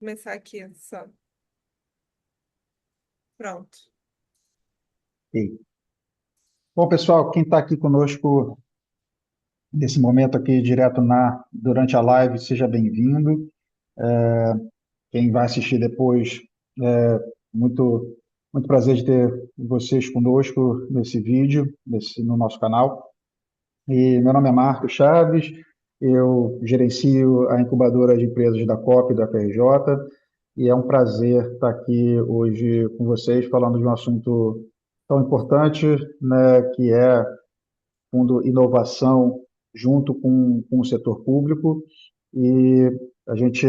Começar aqui só. Pronto. Ok. Bom, pessoal, quem está aqui conosco nesse momento aqui direto durante a live, seja bem-vindo. Quem vai assistir depois, muito, muito prazer de ter vocês conosco nesse vídeo, no nosso canal. E meu nome é Marcos Chaves, eu gerencio a incubadora de empresas da COP, da FRJ, e é um prazer estar aqui hoje com vocês falando de um assunto tão importante, né, que é fundo inovação junto com o setor público. E a gente,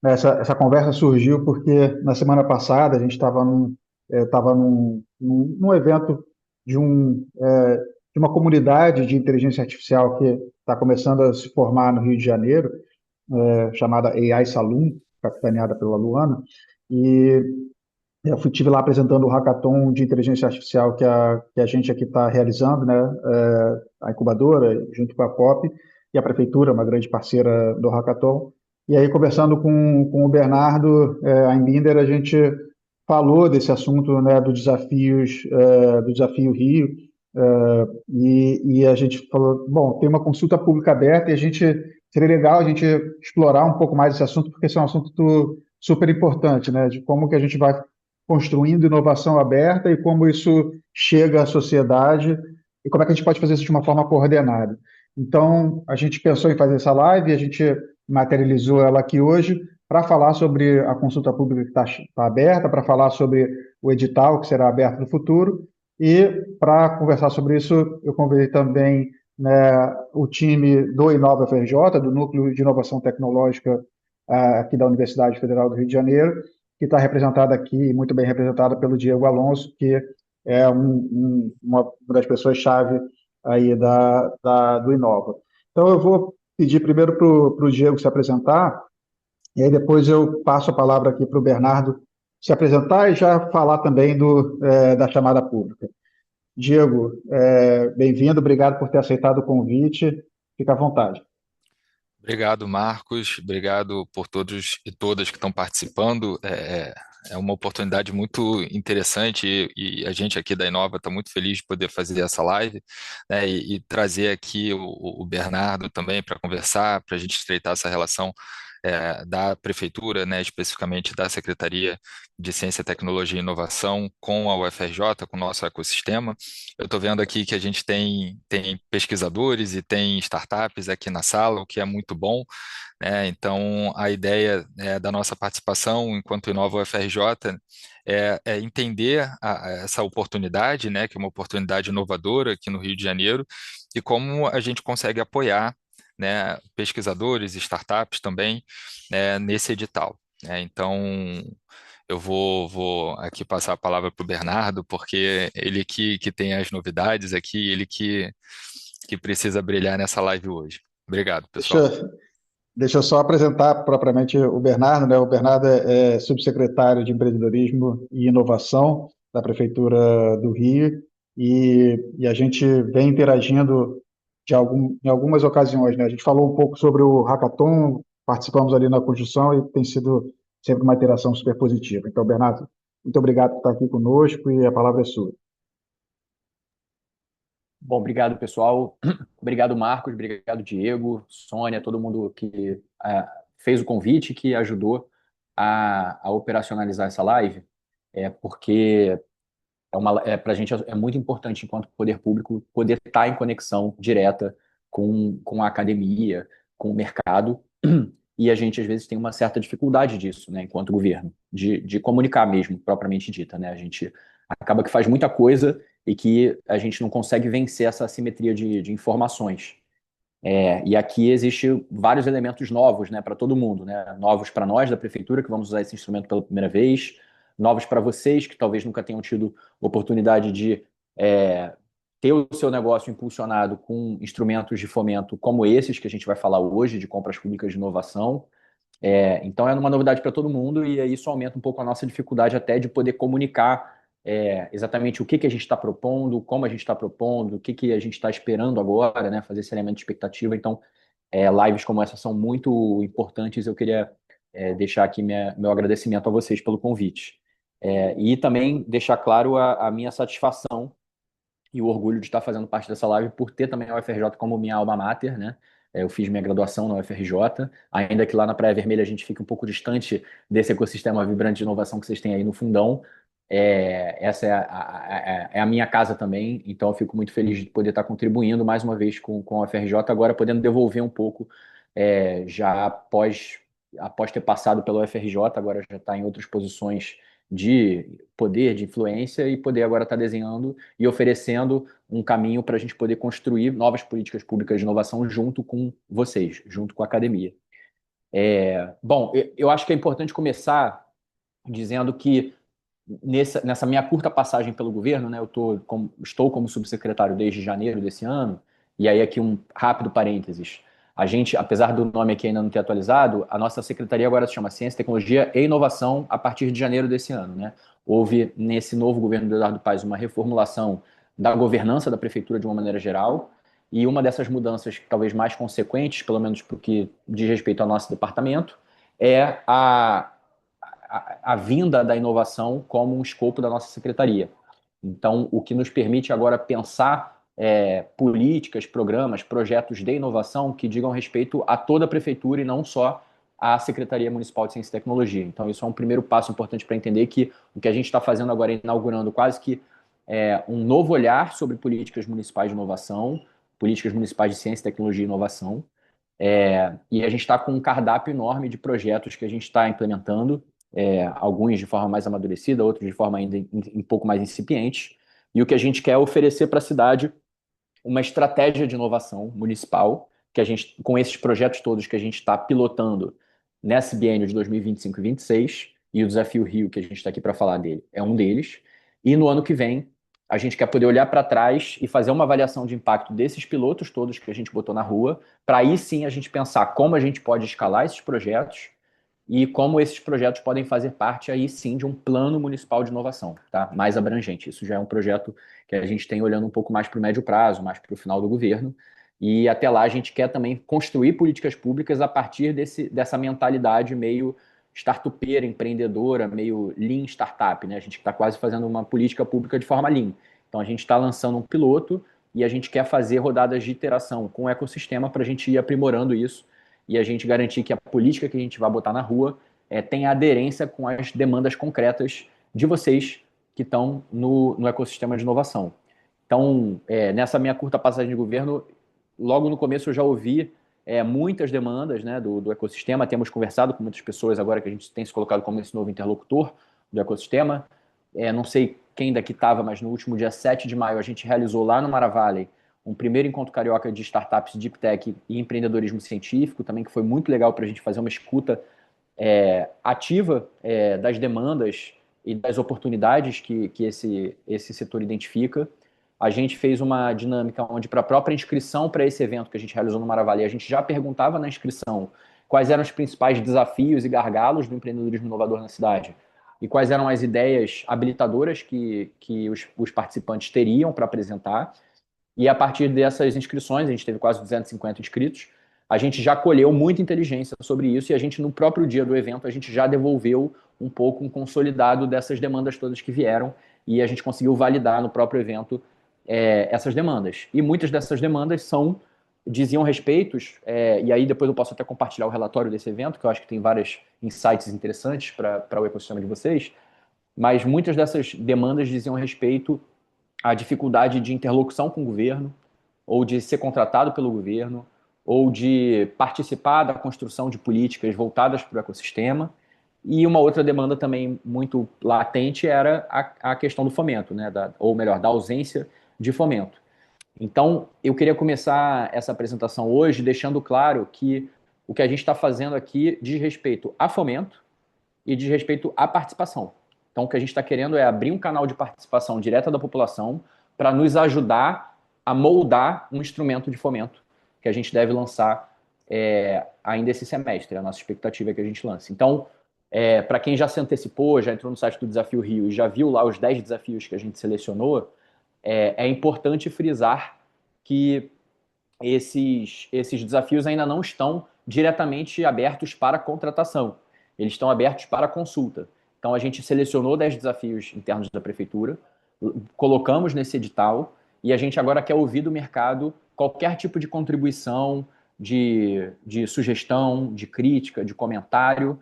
essa conversa surgiu porque na semana passada a gente estava num evento de, de uma comunidade de inteligência artificial que está começando a se formar no Rio de Janeiro, chamada AI Saloon, capitaneada pela Luana, e estive lá apresentando o hackathon de inteligência artificial que a gente aqui está realizando, né? A incubadora, junto com a COP, e a prefeitura, uma grande parceira do hackathon. E aí, conversando com o Bernardo, a Embinder, a gente falou desse assunto, né, do desafio Rio, e a gente falou, bom, tem uma consulta pública aberta e seria legal a gente explorar um pouco mais esse assunto, porque esse é um assunto super importante, né, de como que a gente vai construindo inovação aberta e como isso chega à sociedade e como é que a gente pode fazer isso de uma forma coordenada. Então, a gente pensou em fazer essa live, a gente materializou ela aqui hoje para falar sobre a consulta pública que está aberta, para falar sobre o edital que será aberto no futuro e para conversar sobre isso, eu convidei também, né, o time do Inova FRJ, do Núcleo de Inovação Tecnológica aqui da Universidade Federal do Rio de Janeiro, que está representada aqui, muito bem representada pelo Diego Alonso, que é uma das pessoas-chave aí do Inova. Então, eu vou pedir primeiro para o Diego se apresentar, e aí depois eu passo a palavra aqui para o Bernardo se apresentar e já falar também da chamada pública. Diego, bem-vindo, obrigado por ter aceitado o convite, fica à vontade. Obrigado, Marcos. Obrigado por todos e todas que estão participando. É uma oportunidade muito interessante e a gente aqui da Inova está muito feliz de poder fazer essa live, né, e trazer aqui o Bernardo também para conversar, para a gente estreitar essa relação da Prefeitura, né, especificamente da Secretaria de Ciência, Tecnologia e Inovação com a UFRJ, com o nosso ecossistema. Eu estou vendo aqui que a gente tem pesquisadores e tem startups aqui na sala, o que é muito bom, né? Então, a ideia da nossa participação enquanto Inova UFRJ é entender essa oportunidade, né, que é uma oportunidade inovadora aqui no Rio de Janeiro, e como a gente consegue apoiar, né, pesquisadores, startups também, né, nesse edital, né? Então, eu vou aqui passar a palavra para o Bernardo, porque ele que tem as novidades aqui, que precisa brilhar nessa live hoje. Obrigado, pessoal. Deixa, deixa eu só apresentar propriamente o Bernardo, né? O Bernardo é subsecretário de Empreendedorismo e Inovação da Prefeitura do Rio e a gente vem interagindo em algumas ocasiões, né? A gente falou um pouco sobre o hackathon, participamos ali na construção e tem sido sempre uma interação super positiva. Então, Bernardo, muito obrigado por estar aqui conosco e a palavra é sua. Bom, obrigado, pessoal. Obrigado, Marcos. Obrigado, Diego, Sônia, todo mundo que fez o convite, que ajudou a operacionalizar essa live, porque para a gente é muito importante, enquanto poder público, poder estar em conexão direta com a academia, com o mercado, e a gente, às vezes, tem uma certa dificuldade disso, né, enquanto governo, de comunicar mesmo, propriamente dita, né? A gente acaba que faz muita coisa e que a gente não consegue vencer essa assimetria de informações. E aqui existe vários elementos novos, né, para todo mundo, né? Novos para nós da prefeitura que vamos usar esse instrumento pela primeira vez, novos para vocês que talvez nunca tenham tido oportunidade de é, ter o seu negócio impulsionado com instrumentos de fomento como esses que a gente vai falar hoje, de compras públicas de inovação. Então é uma novidade para todo mundo e isso aumenta um pouco a nossa dificuldade até de poder comunicar exatamente o que a gente está propondo, como a gente está propondo, o que a gente está esperando agora, né? Fazer esse elemento de expectativa. Então, lives como essa são muito importantes. Eu queria deixar aqui meu agradecimento a vocês pelo convite. E também deixar claro a minha satisfação e o orgulho de estar fazendo parte dessa live por ter também a UFRJ como minha alma mater, né? Eu fiz minha graduação na UFRJ, ainda que lá na Praia Vermelha a gente fique um pouco distante desse ecossistema vibrante de inovação que vocês têm aí no fundão. Essa é a minha casa também, então eu fico muito feliz de poder estar contribuindo mais uma vez com a UFRJ, agora podendo devolver um pouco, já após ter passado pela UFRJ, agora já está em outras posições de poder, de influência, e poder agora estar desenhando e oferecendo um caminho para a gente poder construir novas políticas públicas de inovação junto com vocês, junto com a academia. Bom, eu acho que é importante começar dizendo que nessa minha curta passagem pelo governo, né, estou como subsecretário desde janeiro desse ano, e aí aqui um rápido parênteses. A gente, apesar do nome aqui ainda não ter atualizado, a nossa secretaria agora se chama Ciência, Tecnologia e Inovação a partir de janeiro desse ano, né? Houve, nesse novo governo do Eduardo Paes, uma reformulação da governança da prefeitura de uma maneira geral, e uma dessas mudanças, talvez mais consequentes, pelo menos para o que diz respeito ao nosso departamento, é a vinda da inovação como um escopo da nossa secretaria. Então, o que nos permite agora pensar políticas, programas, projetos de inovação que digam respeito a toda a prefeitura e não só à Secretaria Municipal de Ciência e Tecnologia. Então, isso é um primeiro passo importante para entender que o que a gente está fazendo agora é inaugurando quase que um novo olhar sobre políticas municipais de inovação, políticas municipais de ciência, tecnologia e inovação. E a gente está com um cardápio enorme de projetos que a gente está implementando, alguns de forma mais amadurecida, outros de forma ainda um pouco mais incipiente. E o que a gente quer é oferecer para a cidade uma estratégia de inovação municipal, que a gente, com esses projetos todos que a gente está pilotando nesse biênio de 2025 e 2026, e o Desafio Rio, que a gente está aqui para falar dele, é um deles. E no ano que vem, a gente quer poder olhar para trás e fazer uma avaliação de impacto desses pilotos todos que a gente botou na rua, para aí sim a gente pensar como a gente pode escalar esses projetos e como esses projetos podem fazer parte aí sim de um plano municipal de inovação, tá? Mais abrangente. Isso já é um projeto que a gente tem olhando um pouco mais para o médio prazo, mais para o final do governo. E até lá a gente quer também construir políticas públicas a partir dessa mentalidade meio startupeira, empreendedora, meio lean startup, né? A gente está quase fazendo uma política pública de forma lean. Então a gente está lançando um piloto e a gente quer fazer rodadas de iteração com o ecossistema para a gente ir aprimorando isso e a gente garantir que a política que a gente vai botar na rua tenha aderência com as demandas concretas de vocês que estão no ecossistema de inovação. Então, nessa minha curta passagem de governo, logo no começo eu já ouvi muitas demandas, né, do ecossistema, temos conversado com muitas pessoas agora que a gente tem se colocado como esse novo interlocutor do ecossistema. Não sei quem daqui estava, mas no último dia 7 de maio a gente realizou lá no Maravale um primeiro encontro carioca de startups, deep tech e empreendedorismo científico, também que foi muito legal para a gente fazer uma escuta ativa das demandas e das oportunidades que esse setor identifica. A gente fez uma dinâmica onde, para a própria inscrição para esse evento que a gente realizou no Maravali, a gente já perguntava na inscrição quais eram os principais desafios e gargalos do empreendedorismo inovador na cidade e quais eram as ideias habilitadoras que os participantes teriam para apresentar. E a partir dessas inscrições, a gente teve quase 250 inscritos, a gente já colheu muita inteligência sobre isso e a gente, no próprio dia do evento, a gente já devolveu um pouco um consolidado dessas demandas todas que vieram e a gente conseguiu validar no próprio evento essas demandas. E muitas dessas demandas diziam respeitos, e aí depois eu posso até compartilhar o relatório desse evento, que eu acho que tem vários insights interessantes para o ecossistema de vocês, mas muitas dessas demandas diziam respeito à dificuldade de interlocução com o governo, ou de ser contratado pelo governo, ou de participar da construção de políticas voltadas para o ecossistema. E uma outra demanda também muito latente era a questão do fomento, né? Ou melhor, da ausência de fomento. Então, eu queria começar essa apresentação hoje deixando claro que o que a gente está fazendo aqui diz respeito a fomento e diz respeito à participação. Então, o que a gente está querendo é abrir um canal de participação direta da população para nos ajudar a moldar um instrumento de fomento que a gente deve lançar ainda esse semestre. A nossa expectativa é que a gente lance. Então, para quem já se antecipou, já entrou no site do Desafio Rio e já viu lá os 10 desafios que a gente selecionou, é importante frisar que esses desafios ainda não estão diretamente abertos para contratação. eles estão abertos para consulta. Então, a gente selecionou 10 desafios internos da prefeitura, colocamos nesse edital e a gente agora quer ouvir do mercado qualquer tipo de contribuição, de sugestão, de crítica, de comentário,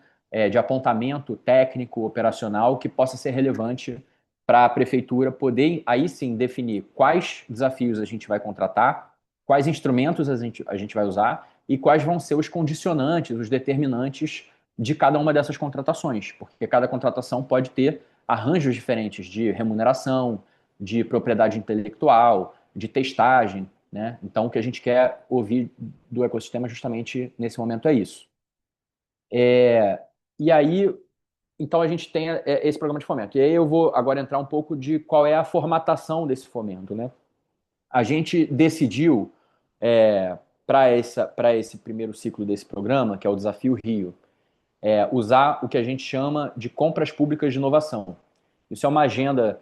de apontamento técnico, operacional, que possa ser relevante para a prefeitura poder, aí sim, definir quais desafios a gente vai contratar, quais instrumentos a gente vai usar e quais vão ser os condicionantes, os determinantes de cada uma dessas contratações, porque cada contratação pode ter arranjos diferentes de remuneração, de propriedade intelectual, de testagem, né? Então, o que a gente quer ouvir do ecossistema justamente nesse momento é isso. E aí, então a gente tem esse programa de fomento. E aí eu vou agora entrar um pouco de qual é a formatação desse fomento, né? A gente decidiu, para esse primeiro ciclo desse programa, que é o Desafio Rio, usar o que a gente chama de compras públicas de inovação. Isso é uma agenda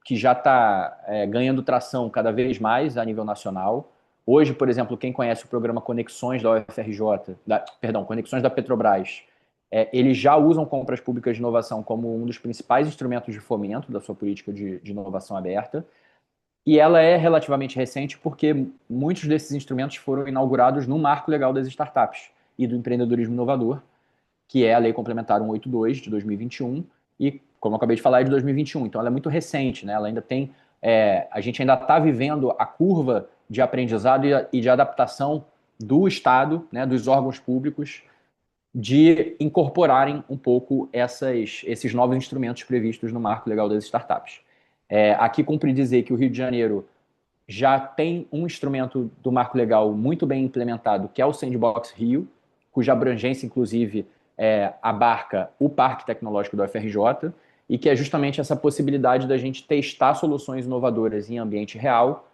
que já está ganhando tração cada vez mais a nível nacional. Hoje, por exemplo, quem conhece o programa Conexões da UFRJ, Conexões da Petrobras, eles já usam compras públicas de inovação como um dos principais instrumentos de fomento da sua política de inovação aberta. E ela é relativamente recente porque muitos desses instrumentos foram inaugurados no Marco Legal das Startups e do Empreendedorismo Inovador, que é a Lei Complementar 182 de 2021 e, como eu acabei de falar, é de 2021. Então, ela é muito recente, né? Ela ainda tem... a gente ainda está vivendo a curva de aprendizado e de adaptação do Estado, né, dos órgãos públicos, de incorporarem um pouco esses novos instrumentos previstos no Marco Legal das Startups. Aqui cumpre dizer que o Rio de Janeiro já tem um instrumento do Marco Legal muito bem implementado, que é o Sandbox Rio, cuja abrangência, inclusive, abarca o Parque Tecnológico da UFRJ, e que é justamente essa possibilidade da gente testar soluções inovadoras em ambiente real,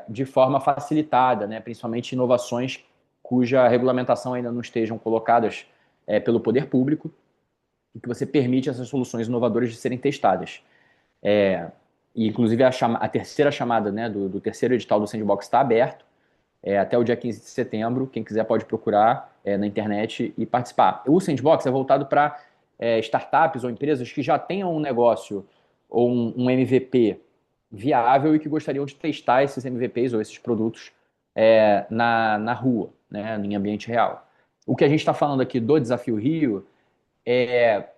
de forma facilitada, né? Principalmente inovações cuja regulamentação ainda não estejam colocadas pelo poder público, e que você permite essas soluções inovadoras de serem testadas. E, inclusive, a terceira chamada, né, do terceiro edital do Sandbox está aberto até o dia 15 de setembro. Quem quiser pode procurar na internet e participar. O Sandbox é voltado para startups ou empresas que já tenham um negócio ou um MVP viável e que gostariam de testar esses MVPs ou esses produtos na rua, né, em ambiente real. O que a gente está falando aqui do Desafio Rio é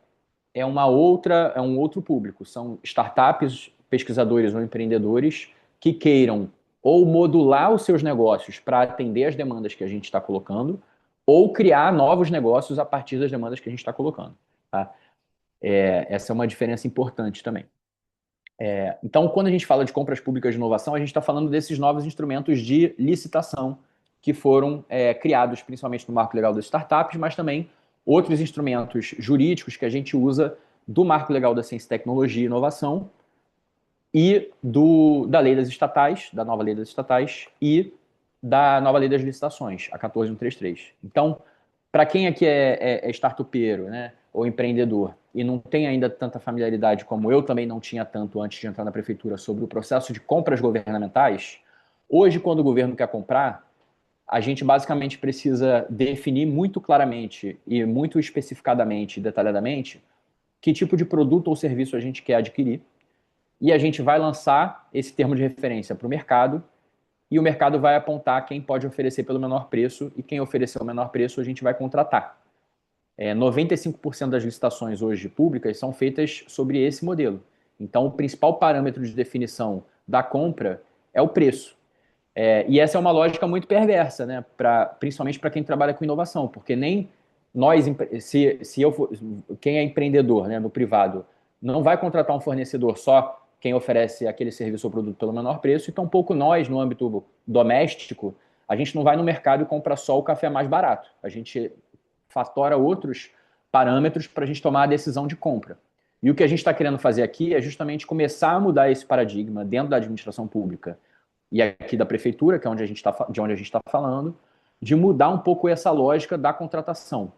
um outro público. São startups, pesquisadores ou empreendedores que queiram ou modular os seus negócios para atender as demandas que a gente está colocando, ou criar novos negócios a partir das demandas que a gente está colocando. Tá? Essa é uma diferença importante também. Então, quando a gente fala de compras públicas de inovação, a gente está falando desses novos instrumentos de licitação que foram criados principalmente no Marco Legal das Startups, mas também outros instrumentos jurídicos que a gente usa do Marco Legal da Ciência, Tecnologia e Inovação e da Lei das Estatais, da nova Lei das Estatais e da nova Lei das Licitações, a 14133. Então, para quem aqui é startupeiro, né, ou empreendedor e não tem ainda tanta familiaridade como eu também não tinha tanto antes de entrar na prefeitura sobre o processo de compras governamentais, hoje, quando o governo quer comprar, a gente basicamente precisa definir muito claramente e muito especificadamente e detalhadamente que tipo de produto ou serviço a gente quer adquirir, e a gente vai lançar esse termo de referência para o mercado, e o mercado vai apontar quem pode oferecer pelo menor preço, e quem oferecer o menor preço a gente vai contratar. 95% das licitações hoje públicas são feitas sobre esse modelo. Então, o principal parâmetro de definição da compra é o preço. E essa é uma lógica muito perversa, né? Principalmente para quem trabalha com inovação, porque nem nós, quem é empreendedor, né, no privado, não vai contratar um fornecedor só quem oferece aquele serviço ou produto pelo menor preço, e tampouco nós, no âmbito doméstico, a gente não vai no mercado e compra só o café mais barato. A gente fatora outros parâmetros para a gente tomar a decisão de compra. E o que a gente está querendo fazer aqui é justamente começar a mudar esse paradigma dentro da administração pública e aqui da prefeitura, que é de onde a gente está falando, de mudar um pouco essa lógica da contratação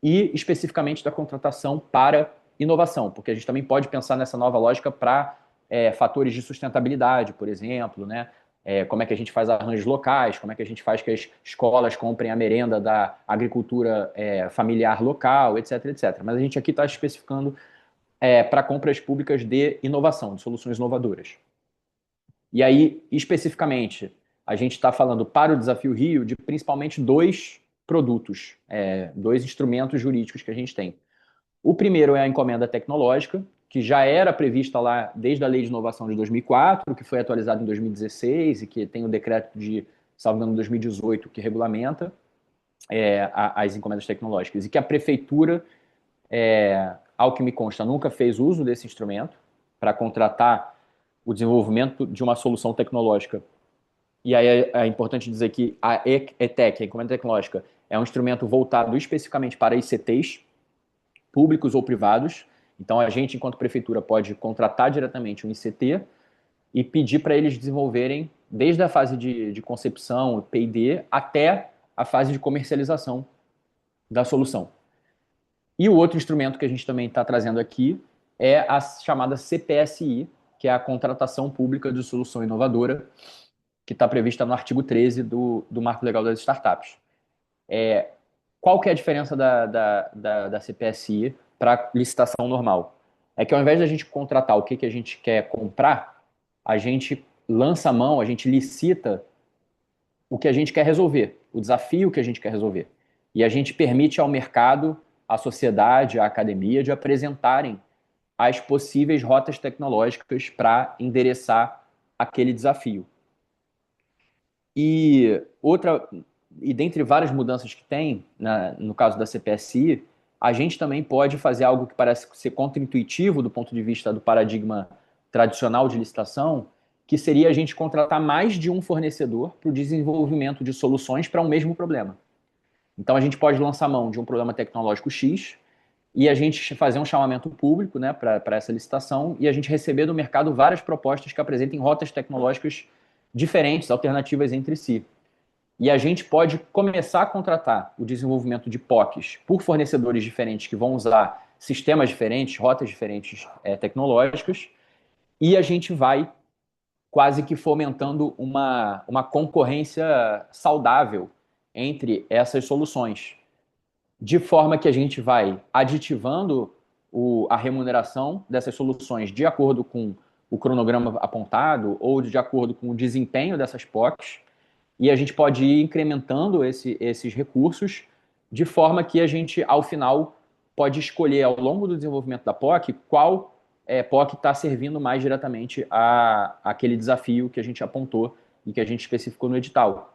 e especificamente da contratação para inovação, porque a gente também pode pensar nessa nova lógica para fatores de sustentabilidade, por exemplo, né? como é que a gente faz arranjos locais, como é que a gente faz que as escolas comprem a merenda da agricultura familiar local, etc, etc. Mas a gente aqui está especificando para compras públicas de inovação, de soluções inovadoras. E aí, especificamente, a gente está falando para o Desafio Rio de principalmente dois produtos, dois instrumentos jurídicos que a gente tem. O primeiro é a encomenda tecnológica, que já era prevista lá desde a Lei de Inovação de 2004, que foi atualizada em 2016 e que tem o decreto de, salvo engano, 2018, que regulamenta as encomendas tecnológicas. E que a prefeitura, ao que me consta, nunca fez uso desse instrumento para contratar o desenvolvimento de uma solução tecnológica. E aí é importante dizer que a ETEC, a encomenda tecnológica, é um instrumento voltado especificamente para ICTs, públicos ou privados. Então, a gente, enquanto prefeitura, pode contratar diretamente um ICT e pedir para eles desenvolverem, desde a fase de concepção, P&D, até a fase de comercialização da solução. E o outro instrumento que a gente também está trazendo aqui é a chamada CPSI, que é a Contratação Pública de Solução Inovadora, que está prevista no artigo 13 do Marco Legal das Startups. Qual que é a diferença da CPSI para licitação normal? É que ao invés de a gente contratar o que a gente quer comprar, a gente lança a mão, a gente licita o que a gente quer resolver, o desafio que a gente quer resolver. E a gente permite ao mercado, à sociedade, à academia, de apresentarem as possíveis rotas tecnológicas para endereçar aquele desafio. E dentre várias mudanças que tem, no caso da CPSI, a gente também pode fazer algo que parece ser contraintuitivo do ponto de vista do paradigma tradicional de licitação, que seria a gente contratar mais de um fornecedor para o desenvolvimento de soluções para um mesmo problema. Então, a gente pode lançar mão de um problema tecnológico X e a gente fazer um chamamento público, né, para essa licitação e a gente receber do mercado várias propostas que apresentem rotas tecnológicas diferentes, alternativas entre si. E a gente pode começar a contratar o desenvolvimento de POCs por fornecedores diferentes que vão usar sistemas diferentes, rotas diferentes tecnológicas, e a gente vai quase que fomentando uma concorrência saudável entre essas soluções, de forma que a gente vai aditivando a remuneração dessas soluções de acordo com o cronograma apontado ou de acordo com o desempenho dessas POCs, e a gente pode ir incrementando esses recursos de forma que a gente, ao final, pode escolher ao longo do desenvolvimento da POC qual POC está servindo mais diretamente àquele desafio que a gente apontou e que a gente especificou no edital.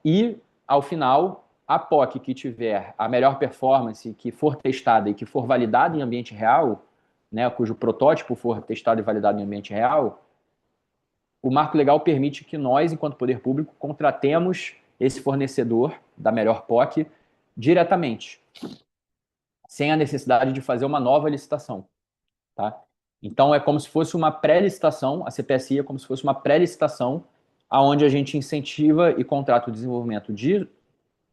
E, ao final, a POC que tiver a melhor performance, que for testada e que for validada em ambiente real, né, cujo protótipo for testado e validado em ambiente real, o marco legal permite que nós, enquanto poder público, contratemos esse fornecedor da melhor POC diretamente, sem a necessidade de fazer uma nova licitação. Tá? Então, é como se fosse uma pré-licitação, a CPSI é como se fosse uma pré-licitação, onde a gente incentiva e contrata o desenvolvimento de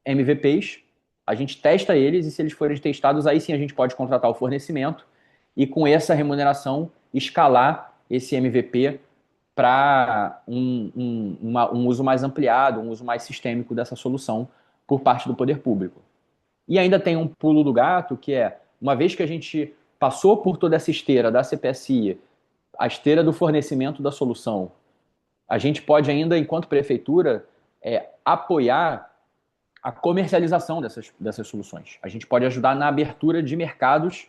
MVPs, a gente testa eles e se eles forem testados, aí sim a gente pode contratar o fornecimento e com essa remuneração escalar esse MVP para um uso mais ampliado, um uso mais sistêmico dessa solução por parte do poder público. E ainda tem um pulo do gato, que é, uma vez que a gente passou por toda essa esteira da CPSI, a esteira do fornecimento da solução, a gente pode ainda, enquanto prefeitura, apoiar a comercialização dessas soluções. A gente pode ajudar na abertura de mercados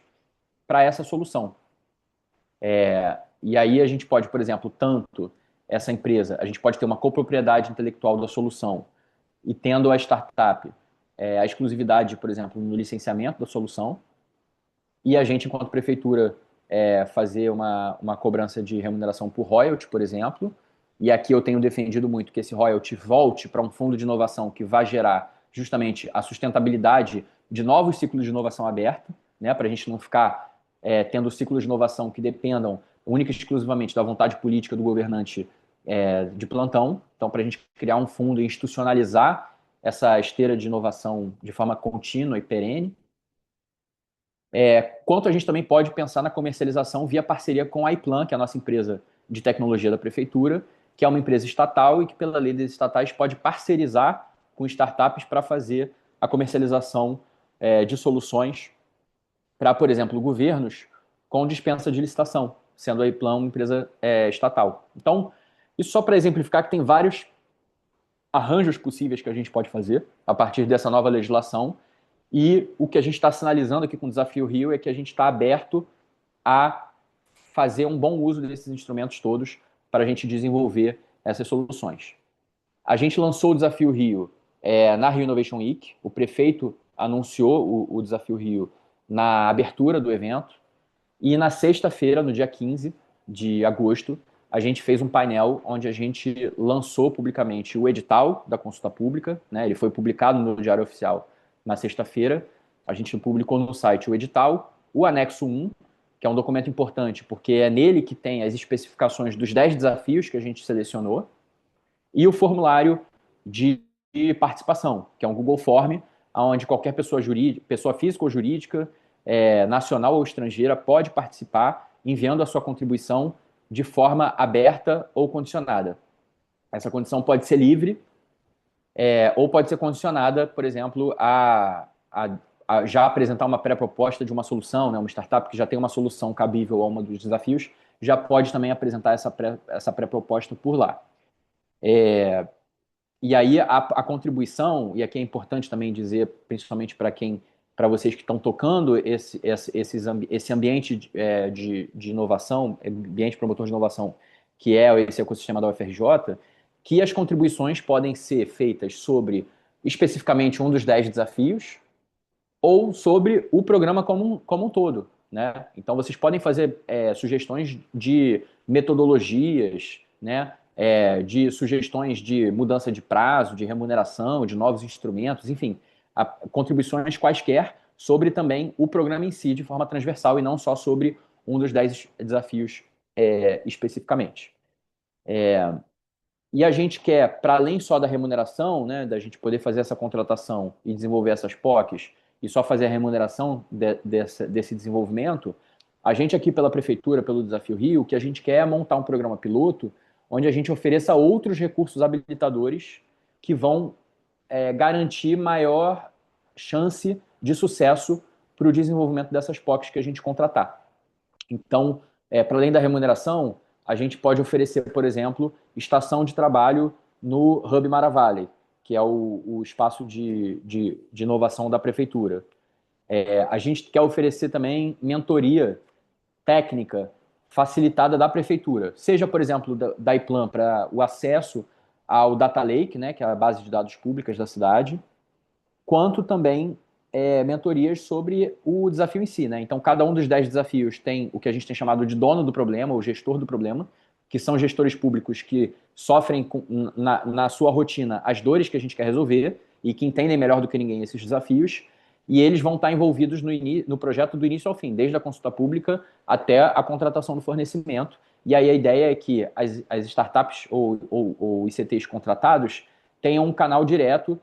para essa solução. E aí a gente pode, por exemplo, tanto essa empresa, a gente pode ter uma copropriedade intelectual da solução e tendo a startup a exclusividade, por exemplo, no licenciamento da solução, e a gente, enquanto prefeitura, fazer uma cobrança de remuneração por royalty, por exemplo, e aqui eu tenho defendido muito que esse royalty volte para um fundo de inovação que vai gerar justamente a sustentabilidade de novos ciclos de inovação aberta, né, para a gente não ficar tendo ciclos de inovação que dependam única e exclusivamente da vontade política do governante de plantão. Então, para a gente criar um fundo e institucionalizar essa esteira de inovação de forma contínua e perene. Quanto a gente também pode pensar na comercialização via parceria com a iPlan, que é a nossa empresa de tecnologia da prefeitura, que é uma empresa estatal e que, pela lei das estatais, pode parcerizar com startups para fazer a comercialização de soluções para, por exemplo, governos com dispensa de licitação, sendo a Iplan uma empresa estatal. Então, isso só para exemplificar que tem vários arranjos possíveis que a gente pode fazer a partir dessa nova legislação, e o que a gente está sinalizando aqui com o Desafio Rio é que a gente está aberto a fazer um bom uso desses instrumentos todos para a gente desenvolver essas soluções. A gente lançou o Desafio Rio na Rio Innovation Week, o prefeito anunciou o Desafio Rio na abertura do evento, e na sexta-feira, no dia 15 de agosto, a gente fez um painel onde a gente lançou publicamente o edital da consulta pública, né? Ele foi publicado no Diário Oficial na sexta-feira, a gente publicou no site o edital, o anexo 1, que é um documento importante, porque é nele que tem as especificações dos 10 desafios que a gente selecionou, e o formulário de participação, que é um Google Form, onde qualquer pessoa física ou jurídica, nacional ou estrangeira, pode participar enviando a sua contribuição de forma aberta ou condicionada. Essa condição pode ser livre ou pode ser condicionada, por exemplo, a já apresentar uma pré-proposta de uma solução, né? Uma startup que já tem uma solução cabível a um dos desafios, já pode também apresentar essa pré-proposta por lá. E aí a contribuição, e aqui é importante também dizer, principalmente para vocês que estão tocando esse ambiente de inovação, ambiente promotor de inovação, que é esse ecossistema da UFRJ, que as contribuições podem ser feitas sobre especificamente um dos 10 desafios ou sobre o programa como um todo, né? Então vocês podem fazer sugestões de metodologias, né? De sugestões de mudança de prazo, de remuneração, de novos instrumentos, enfim, contribuições quaisquer sobre também o programa em si, de forma transversal, e não só sobre um dos 10 desafios especificamente. E a gente quer, para além só da remuneração, né, da gente poder fazer essa contratação e desenvolver essas POCs, e só fazer a remuneração desse desenvolvimento, a gente aqui pela Prefeitura, pelo Desafio Rio, o que a gente quer é montar um programa piloto onde a gente ofereça outros recursos habilitadores que vão garantir maior chance de sucesso para o desenvolvimento dessas POCs que a gente contratar. Então, para além da remuneração, a gente pode oferecer, por exemplo, estação de trabalho no Hub Maravalli, que é o espaço de inovação da Prefeitura. A gente quer oferecer também mentoria técnica facilitada da Prefeitura, seja, por exemplo, da Iplan para o acesso ao Data Lake, né, que é a base de dados públicas da cidade, quanto também mentorias sobre o desafio em si, né? Então, cada um dos 10 desafios tem o que a gente tem chamado de dono do problema, ou gestor do problema, que são gestores públicos que sofrem na sua rotina as dores que a gente quer resolver e que entendem melhor do que ninguém esses desafios, e eles vão estar envolvidos no projeto do início ao fim, desde a consulta pública até a contratação do fornecimento. E aí a ideia é que as startups ou ICTs contratados tenham um canal direto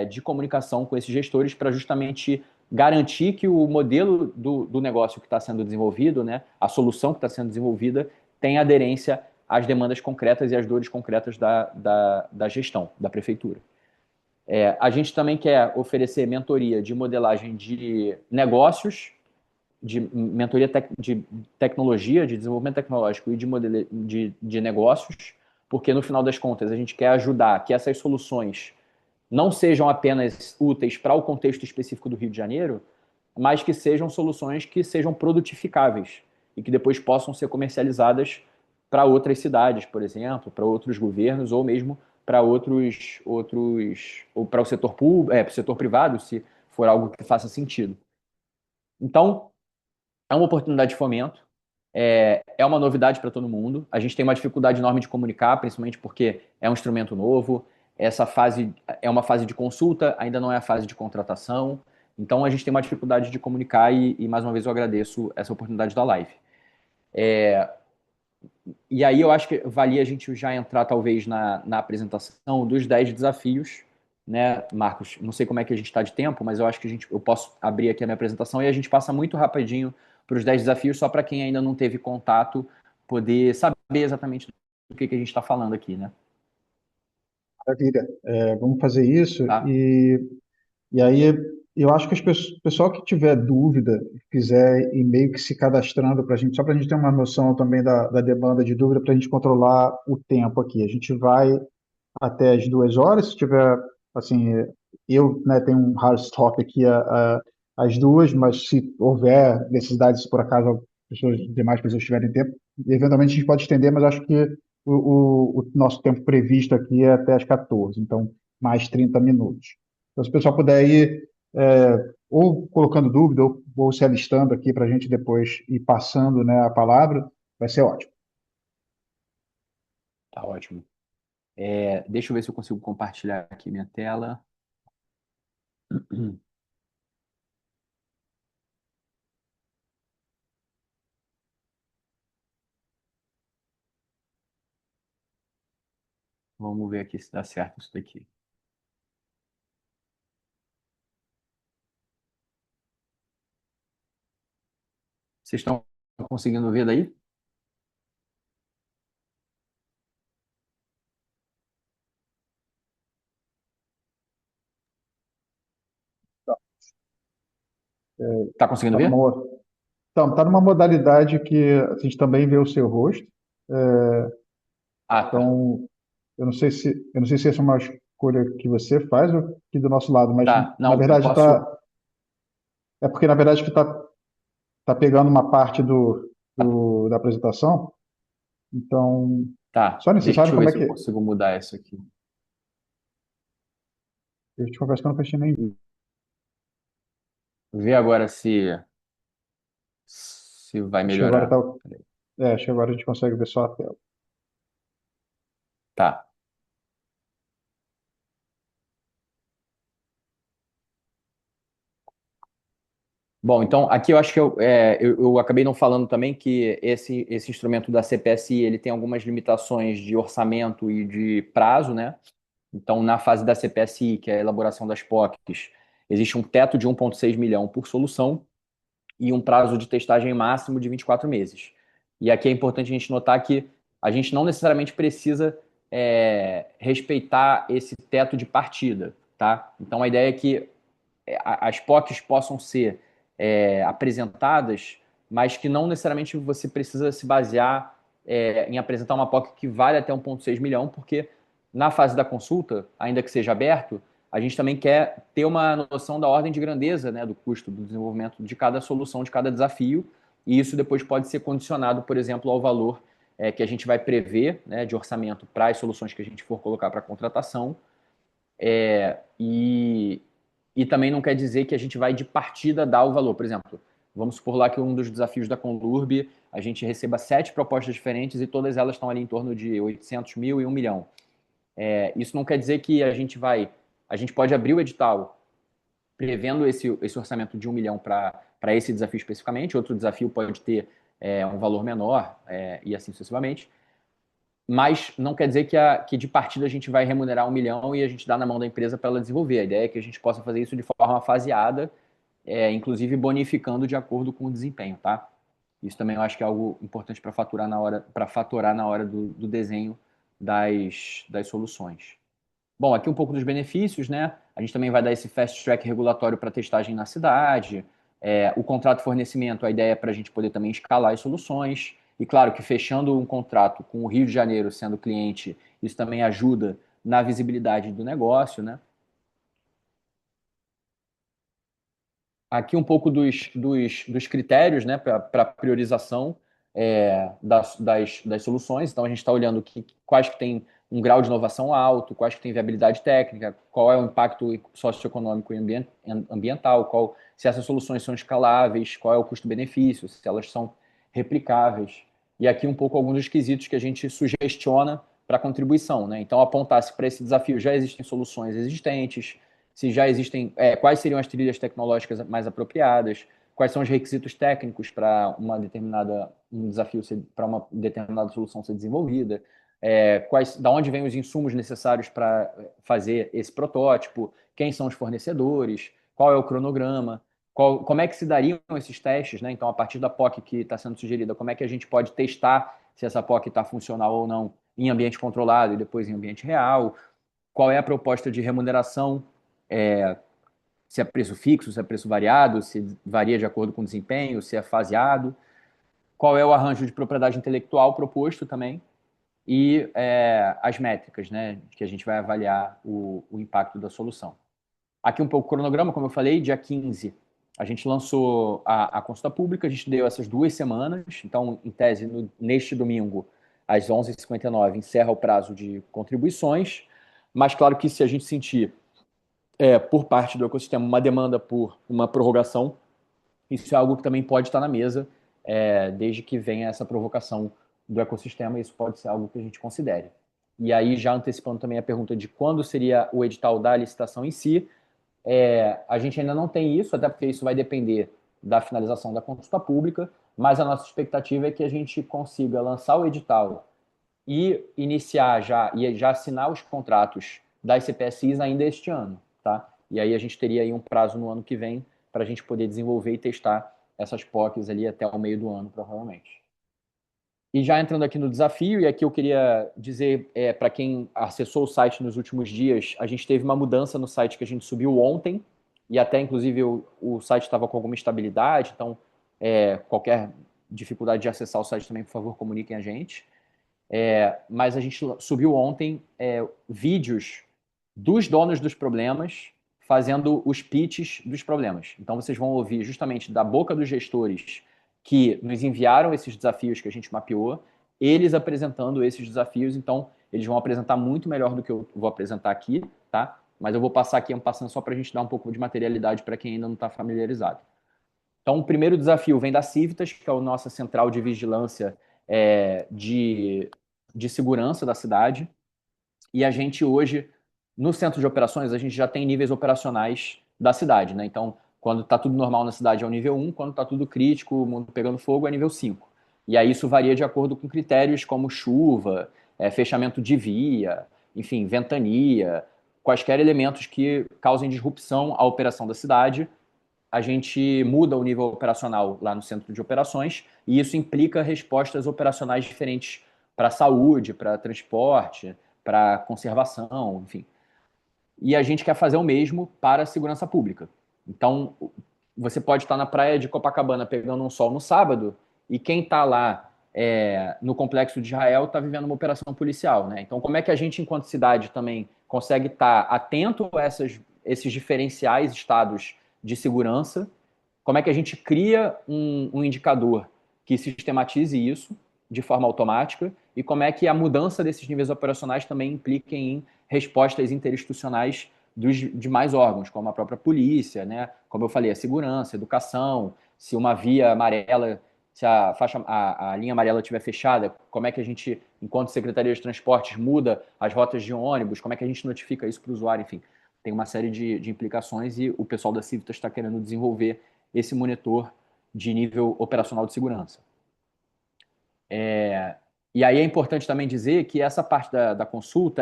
de comunicação com esses gestores para justamente garantir que o modelo do negócio que está sendo desenvolvido, né, a solução que está sendo desenvolvida, tem aderência às demandas concretas e às dores concretas da gestão, da prefeitura. A gente também quer oferecer mentoria de modelagem de negócios, de mentoria de tecnologia, de desenvolvimento tecnológico e de negócios, porque no final das contas a gente quer ajudar que essas soluções não sejam apenas úteis para o contexto específico do Rio de Janeiro, mas que sejam soluções que sejam produtificáveis e que depois possam ser comercializadas para outras cidades, por exemplo, para outros governos ou mesmo para ou para o setor público, para o setor privado, se for algo que faça sentido. Então, é uma oportunidade de fomento, é uma novidade para todo mundo. A gente tem uma dificuldade enorme de comunicar, principalmente porque é um instrumento novo. Essa fase é uma fase de consulta, ainda não é a fase de contratação. Então, a gente tem uma dificuldade de comunicar e mais uma vez, eu agradeço essa oportunidade da live. E aí eu acho que valia a gente já entrar, talvez, na apresentação dos 10 desafios, né, Marcos? Não sei como é que a gente está de tempo, mas eu acho que eu posso abrir aqui a minha apresentação e a gente passa muito rapidinho para os 10 desafios, só para quem ainda não teve contato, poder saber exatamente que a gente está falando aqui, né? Maravilha. Vamos fazer isso. Tá? E aí, eu acho que o pessoal que tiver dúvida, quiser ir meio que se cadastrando para a gente, só para a gente ter uma noção também da demanda de dúvida, para a gente controlar o tempo aqui. A gente vai até as 2 horas, se tiver, assim, eu, né, tenho um hard stop aqui às 2, mas se houver necessidade, se por acaso demais pessoas tiverem tempo, eventualmente a gente pode estender, mas acho que o nosso tempo previsto aqui é até as 14, então mais 30 minutos. Então, se o pessoal puder ir ou colocando dúvida ou se alistando aqui para a gente depois ir passando, né, a palavra, vai ser ótimo. Tá ótimo. Deixa eu ver se eu consigo compartilhar aqui minha tela. Vamos ver aqui se dá certo isso daqui. Vocês estão conseguindo ver daí? Tá conseguindo Tá ver? numa, então, tá numa modalidade que a gente também vê o seu rosto. Ah, tá. Então, eu não sei se essa é uma escolha que você faz ou aqui do nosso lado, mas Tá. na Não, eu verdade posso. é porque na verdade que tá pegando uma parte da apresentação. Então, Tá. só Deixa necessário eu como ver é se eu que consigo mudar isso aqui. eu te confesso que eu não fechei nem vi. Ver agora se vai Acho que agora melhorar. acho que agora a gente consegue ver só a tela. Tá. Bom, então aqui eu acho que eu acabei não falando também que esse instrumento da CPSI ele tem algumas limitações de orçamento e de prazo, né? Então, na fase da CPSI, que é a elaboração das POCs, existe um teto de 1,6 milhão por solução e um prazo de testagem máximo de 24 meses. E aqui é importante a gente notar que a gente não necessariamente precisa respeitar esse teto de partida, tá? Então, a ideia é que as POCs possam ser apresentadas, mas que não necessariamente você precisa se basear em apresentar uma POC que vale até 1,6 milhão, porque na fase da consulta, ainda que seja aberto, a gente também quer ter uma noção da ordem de grandeza, né, do custo do desenvolvimento de cada solução, de cada desafio, e isso depois pode ser condicionado, por exemplo, ao valor que a gente vai prever, né, de orçamento para as soluções que a gente for colocar para contratação, e, e também não quer dizer que a gente vai de partida dar o valor. Por exemplo, vamos supor lá que um dos desafios da Conlurb, a gente receba 7 propostas diferentes e todas elas estão ali em torno de 800 mil e 1 milhão. Isso não quer dizer que a gente pode abrir o edital prevendo esse orçamento de 1 milhão para esse desafio especificamente, outro desafio pode ter um valor menor e assim sucessivamente, mas não quer dizer que de partida a gente vai remunerar 1 milhão e a gente dá na mão da empresa para ela desenvolver. A ideia é que a gente possa fazer isso de forma faseada, inclusive bonificando de acordo com o desempenho, tá? Isso também eu acho que é algo importante para fatorar na hora do desenho das soluções. Bom, aqui um pouco dos benefícios, né? A gente também vai dar esse fast track regulatório para testagem na cidade. O contrato de fornecimento, a ideia é para a gente poder também escalar as soluções. E claro que fechando um contrato com o Rio de Janeiro sendo cliente, isso também ajuda na visibilidade do negócio, né? Aqui um pouco dos critérios, né, para priorização das soluções. Então, a gente está olhando quais que têm um grau de inovação alto, quais que têm viabilidade técnica, qual é o impacto socioeconômico e ambiental, se essas soluções são escaláveis, qual é o custo-benefício, se elas são replicáveis. E aqui um pouco alguns dos quesitos que a gente sugestiona para contribuição, né? Então, apontar se para esse desafio já existem soluções existentes, se já existem, quais seriam as trilhas tecnológicas mais apropriadas, quais são os requisitos técnicos para um desafio, para uma determinada solução ser desenvolvida, da onde vêm os insumos necessários para fazer esse protótipo, quem são os fornecedores, qual é o cronograma, como é que se dariam esses testes, né? Então, a partir da POC que está sendo sugerida, como é que a gente pode testar se essa POC está funcional ou não em ambiente controlado e depois em ambiente real, qual é a proposta de remuneração, se é preço fixo, se é preço variado, se varia de acordo com o desempenho, se é faseado, qual é o arranjo de propriedade intelectual proposto também, e as métricas, né, que a gente vai avaliar o impacto da solução. Aqui um pouco o cronograma, como eu falei, dia 15 a gente lançou a consulta pública, a gente deu essas 2 semanas, então, em tese, neste domingo, às 11h59, encerra o prazo de contribuições, mas claro que se a gente sentir, por parte do ecossistema, uma demanda por uma prorrogação, isso é algo que também pode estar na mesa, desde que venha essa provocação do ecossistema, isso pode ser algo que a gente considere. E aí, já antecipando também a pergunta de quando seria o edital da licitação em si, a gente ainda não tem isso, até porque isso vai depender da finalização da consulta pública, mas a nossa expectativa é que a gente consiga lançar o edital e iniciar já assinar os contratos das CPSIs ainda este ano, tá? E aí a gente teria aí um prazo no ano que vem para a gente poder desenvolver e testar essas POCs ali até o meio do ano, provavelmente. E já entrando aqui no desafio, e aqui eu queria dizer para quem acessou o site nos últimos dias, a gente teve uma mudança no site que a gente subiu ontem, e até inclusive o site estava com alguma instabilidade, então qualquer dificuldade de acessar o site também, por favor, comuniquem a gente. Mas a gente subiu ontem vídeos dos donos dos problemas fazendo os pitches dos problemas. Então vocês vão ouvir justamente da boca dos gestores que nos enviaram esses desafios que a gente mapeou, eles apresentando esses desafios, então eles vão apresentar muito melhor do que eu vou apresentar aqui, tá? Mas eu vou passar aqui passando só para a gente dar um pouco de materialidade para quem ainda não está familiarizado. Então, o primeiro desafio vem da Civitas, que é a nossa central de vigilância de segurança da cidade. E a gente hoje, no centro de operações, a gente já tem níveis operacionais da cidade, né? Então, quando está tudo normal na cidade é o nível 1, quando está tudo crítico, o mundo pegando fogo, é nível 5. E aí isso varia de acordo com critérios como chuva, fechamento de via, enfim, ventania, quaisquer elementos que causem disrupção à operação da cidade. A gente muda o nível operacional lá no centro de operações e isso implica respostas operacionais diferentes para saúde, para transporte, para conservação, enfim. E a gente quer fazer o mesmo para a segurança pública. Então, você pode estar na praia de Copacabana pegando um sol no sábado e quem está lá no Complexo de Israel está vivendo uma operação policial, né? Então, como é que a gente, enquanto cidade, também consegue estar atento a esses diferenciais estados de segurança? Como é que a gente cria um indicador que sistematize isso de forma automática e como é que a mudança desses níveis operacionais também implica em respostas interinstitucionais dos demais órgãos, como a própria polícia, né? Como eu falei, a segurança, a educação, se uma via amarela, se a linha amarela estiver fechada, como é que a gente, enquanto Secretaria de Transportes, muda as rotas de ônibus, como é que a gente notifica isso para o usuário, enfim. Tem uma série de implicações e o pessoal da Civitas está querendo desenvolver esse monitor de nível operacional de segurança. E aí é importante também dizer que essa parte da consulta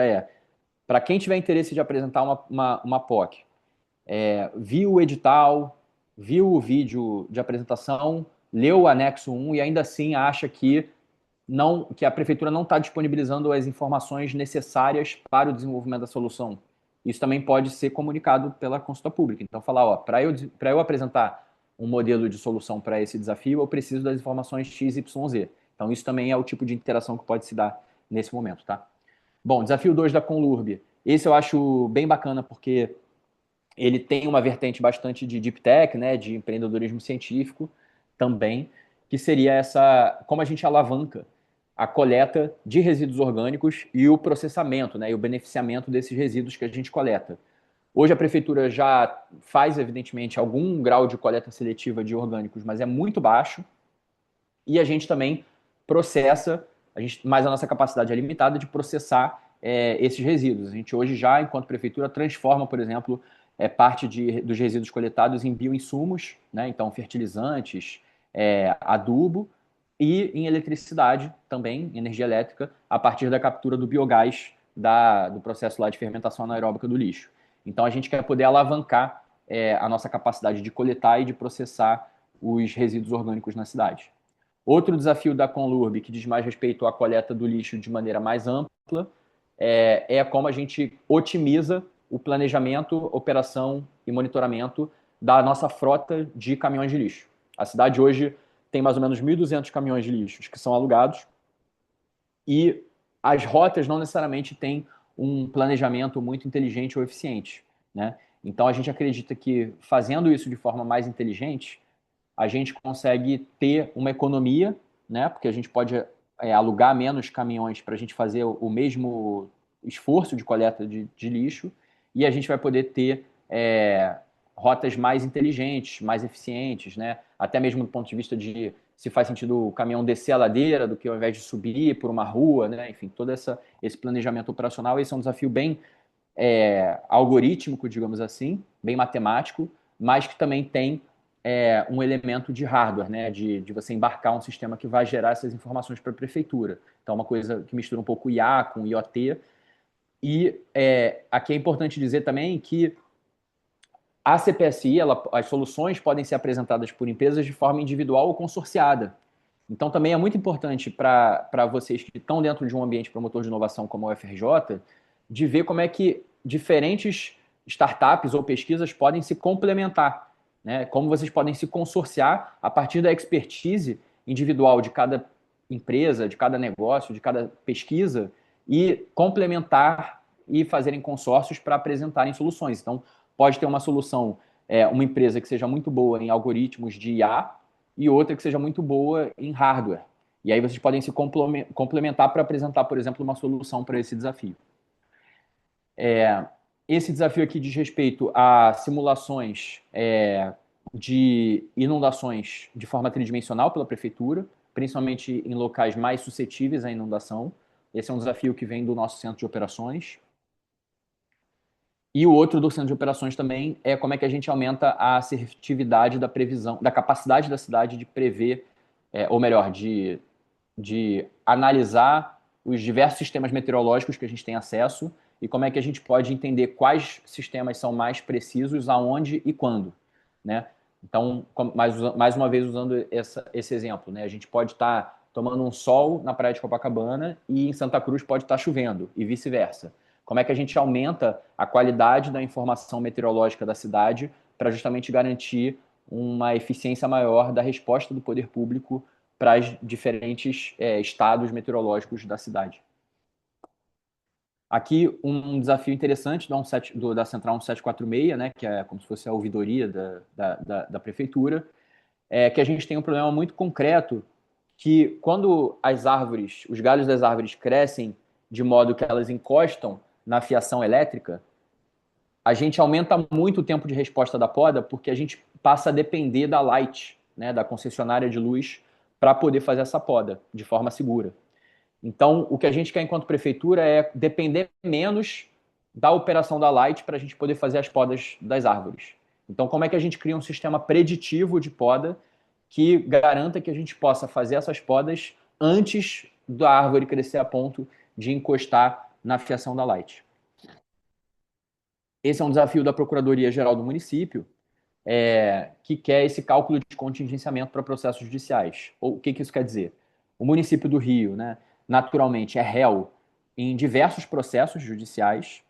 para quem tiver interesse de apresentar uma POC, viu o edital, viu o vídeo de apresentação, leu o anexo 1 e ainda assim acha que a prefeitura não está disponibilizando as informações necessárias para o desenvolvimento da solução. Isso também pode ser comunicado pela consulta pública. Então, falar, para eu apresentar um modelo de solução para esse desafio, eu preciso das informações X, Y, Z. Então, isso também é o tipo de interação que pode se dar nesse momento, tá? Bom, desafio 2 da Conlurb. Esse eu acho bem bacana porque ele tem uma vertente bastante de deep tech, né, de empreendedorismo científico também, que seria como a gente alavanca a coleta de resíduos orgânicos e o processamento, né, e o beneficiamento desses resíduos que a gente coleta. Hoje a prefeitura já faz, evidentemente, algum grau de coleta seletiva de orgânicos, mas é muito baixo. E a gente também processa, mas a nossa capacidade é limitada de processar esses resíduos. A gente hoje já, enquanto prefeitura, transforma, por exemplo, parte dos resíduos coletados em bioinsumos, né? Então fertilizantes, adubo, e em eletricidade também, energia elétrica, a partir da captura do biogás do processo lá de fermentação anaeróbica do lixo. Então a gente quer poder alavancar a nossa capacidade de coletar e de processar os resíduos orgânicos na cidade. Outro desafio da Conlurb, que diz mais respeito à coleta do lixo de maneira mais ampla, é como a gente otimiza o planejamento, operação e monitoramento da nossa frota de caminhões de lixo. A cidade hoje tem mais ou menos 1.200 caminhões de lixo que são alugados e as rotas não necessariamente têm um planejamento muito inteligente ou eficiente, né? Então, a gente acredita que fazendo isso de forma mais inteligente, a gente consegue ter uma economia, né? Porque a gente pode alugar menos caminhões para a gente fazer o mesmo esforço de coleta de lixo e a gente vai poder ter rotas mais inteligentes, mais eficientes, né? Até mesmo do ponto de vista de se faz sentido o caminhão descer a ladeira do que ao invés de subir por uma rua, né? Enfim, todo esse planejamento operacional, esse é um desafio bem algorítmico, digamos assim, bem matemático, mas que também tem um elemento de hardware, né? De você embarcar um sistema que vai gerar essas informações para a prefeitura. Então, uma coisa que mistura um pouco IA com IoT. E aqui é importante dizer também que a CPSI, as soluções podem ser apresentadas por empresas de forma individual ou consorciada. Então, também é muito importante para vocês que estão dentro de um ambiente promotor de inovação como o UFRJ, de ver como é que diferentes startups ou pesquisas podem se complementar, né? Como vocês podem se consorciar a partir da expertise individual de cada empresa, de cada negócio, de cada pesquisa, e complementar e fazerem consórcios para apresentarem soluções. Então, pode ter uma solução, uma empresa que seja muito boa em algoritmos de IA e outra que seja muito boa em hardware. E aí vocês podem se complementar para apresentar, por exemplo, uma solução para esse desafio. Esse desafio aqui diz respeito a simulações de inundações de forma tridimensional pela prefeitura, principalmente em locais mais suscetíveis à inundação. Esse é um desafio que vem do nosso centro de operações. E o outro do centro de operações também é como é que a gente aumenta a assertividade da previsão, da capacidade da cidade de prever, ou melhor, de analisar os diversos sistemas meteorológicos que a gente tem acesso e como é que a gente pode entender quais sistemas são mais precisos, aonde e quando, né? Então, mais uma vez usando esse exemplo, né? A gente pode estar tomando um sol na praia de Copacabana e em Santa Cruz pode estar chovendo e vice-versa. Como é que a gente aumenta a qualidade da informação meteorológica da cidade para justamente garantir uma eficiência maior da resposta do poder público para os diferentes estados meteorológicos da cidade. Aqui um desafio interessante da Central 1746, né, que é como se fosse a ouvidoria da prefeitura, é que a gente tem um problema muito concreto que quando os galhos das árvores crescem de modo que elas encostam na fiação elétrica, a gente aumenta muito o tempo de resposta da poda porque a gente passa a depender da Light, né, da concessionária de luz, para poder fazer essa poda de forma segura. Então, o que a gente quer enquanto prefeitura é depender menos da operação da Light para a gente poder fazer as podas das árvores. Então, como é que a gente cria um sistema preditivo de poda que garanta que a gente possa fazer essas podas antes da árvore crescer a ponto de encostar na fiação da Light? Esse é um desafio da Procuradoria-Geral do município, que quer esse cálculo de contingenciamento para processos judiciais. O que isso quer dizer? O município do Rio, né, naturalmente, é réu em diversos processos judiciais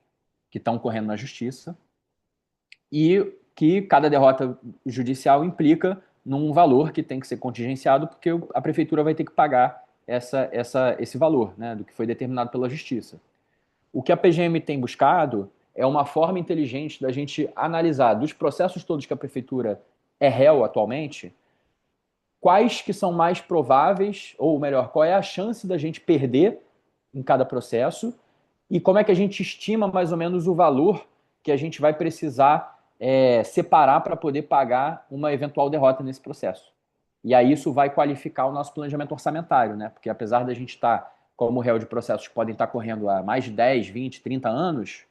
que estão correndo na justiça e que cada derrota judicial implica num valor que tem que ser contingenciado porque a prefeitura vai ter que pagar esse valor, né, do que foi determinado pela justiça. O que a PGM tem buscado é uma forma inteligente da gente analisar dos processos todos que a prefeitura é réu atualmente, quais que são mais prováveis, ou melhor, qual é a chance da gente perder em cada processo e como é que a gente estima mais ou menos o valor que a gente vai precisar separar para poder pagar uma eventual derrota nesse processo. E aí isso vai qualificar o nosso planejamento orçamentário, né? Porque apesar da gente estar como réu de processos que podem estar correndo há mais de 10, 20, 30 anos,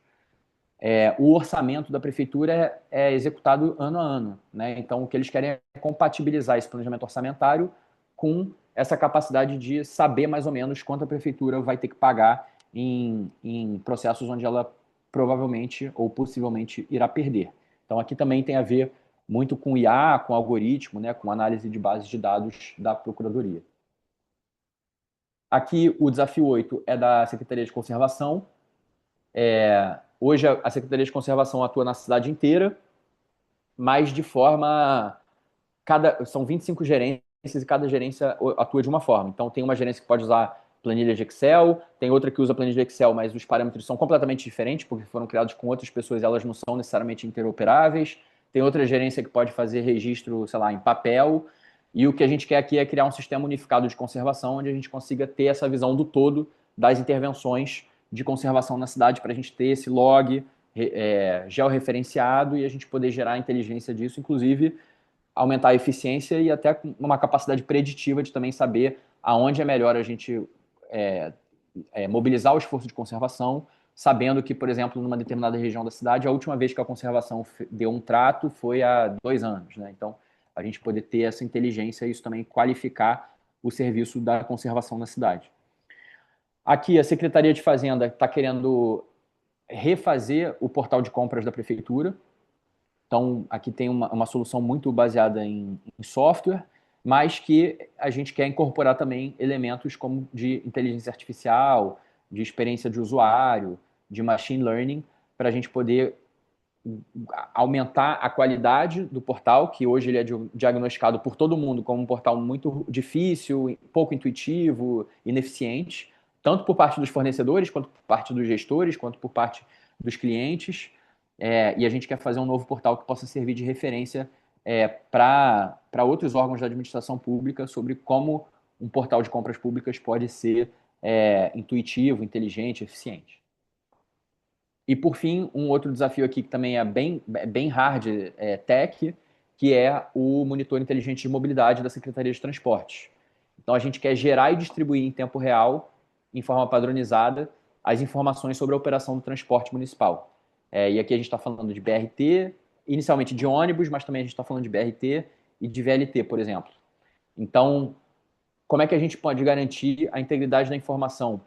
o orçamento da prefeitura é executado ano a ano, né? Então, o que eles querem é compatibilizar esse planejamento orçamentário com essa capacidade de saber mais ou menos quanto a prefeitura vai ter que pagar em processos onde ela provavelmente ou possivelmente irá perder. Então, aqui também tem a ver muito com IA, com algoritmo, né? Com análise de bases de dados da Procuradoria. Aqui o desafio 8 é da Secretaria de Conservação. Hoje a Secretaria de Conservação atua na cidade inteira, mas de forma são 25 gerências e cada gerência atua de uma forma. Então, tem uma gerência que pode usar planilha de Excel, tem outra que usa planilha de Excel, mas os parâmetros são completamente diferentes, porque foram criados com outras pessoas e elas não são necessariamente interoperáveis. Tem outra gerência que pode fazer registro, sei lá, em papel. E o que a gente quer aqui é criar um sistema unificado de conservação, onde a gente consiga ter essa visão do todo das intervenções de conservação na cidade, para a gente ter esse log georreferenciado e a gente poder gerar a inteligência disso, inclusive aumentar a eficiência e até uma capacidade preditiva de também saber aonde é melhor a gente mobilizar o esforço de conservação, sabendo que, por exemplo, numa determinada região da cidade, a última vez que a conservação deu um trato foi há 2 anos, né? Então, a gente poder ter essa inteligência e isso também qualificar o serviço da conservação na cidade. Aqui, a Secretaria de Fazenda está querendo refazer o portal de compras da prefeitura. Então, aqui tem uma solução muito baseada em software, mas que a gente quer incorporar também elementos como de inteligência artificial, de experiência de usuário, de machine learning, para a gente poder aumentar a qualidade do portal, que hoje ele é diagnosticado por todo mundo como um portal muito difícil, pouco intuitivo, ineficiente, tanto por parte dos fornecedores, quanto por parte dos gestores, quanto por parte dos clientes. E a gente quer fazer um novo portal que possa servir de referência para outros órgãos da administração pública sobre como um portal de compras públicas pode ser intuitivo, inteligente, eficiente. E, por fim, um outro desafio aqui que também é bem hard tech, que é o monitor inteligente de mobilidade da Secretaria de Transportes. Então, a gente quer gerar e distribuir em tempo real, em forma padronizada, as informações sobre a operação do transporte municipal. E aqui a gente está falando de BRT, inicialmente de ônibus, mas também a gente está falando de BRT e de VLT, por exemplo. Então, como é que a gente pode garantir a integridade da informação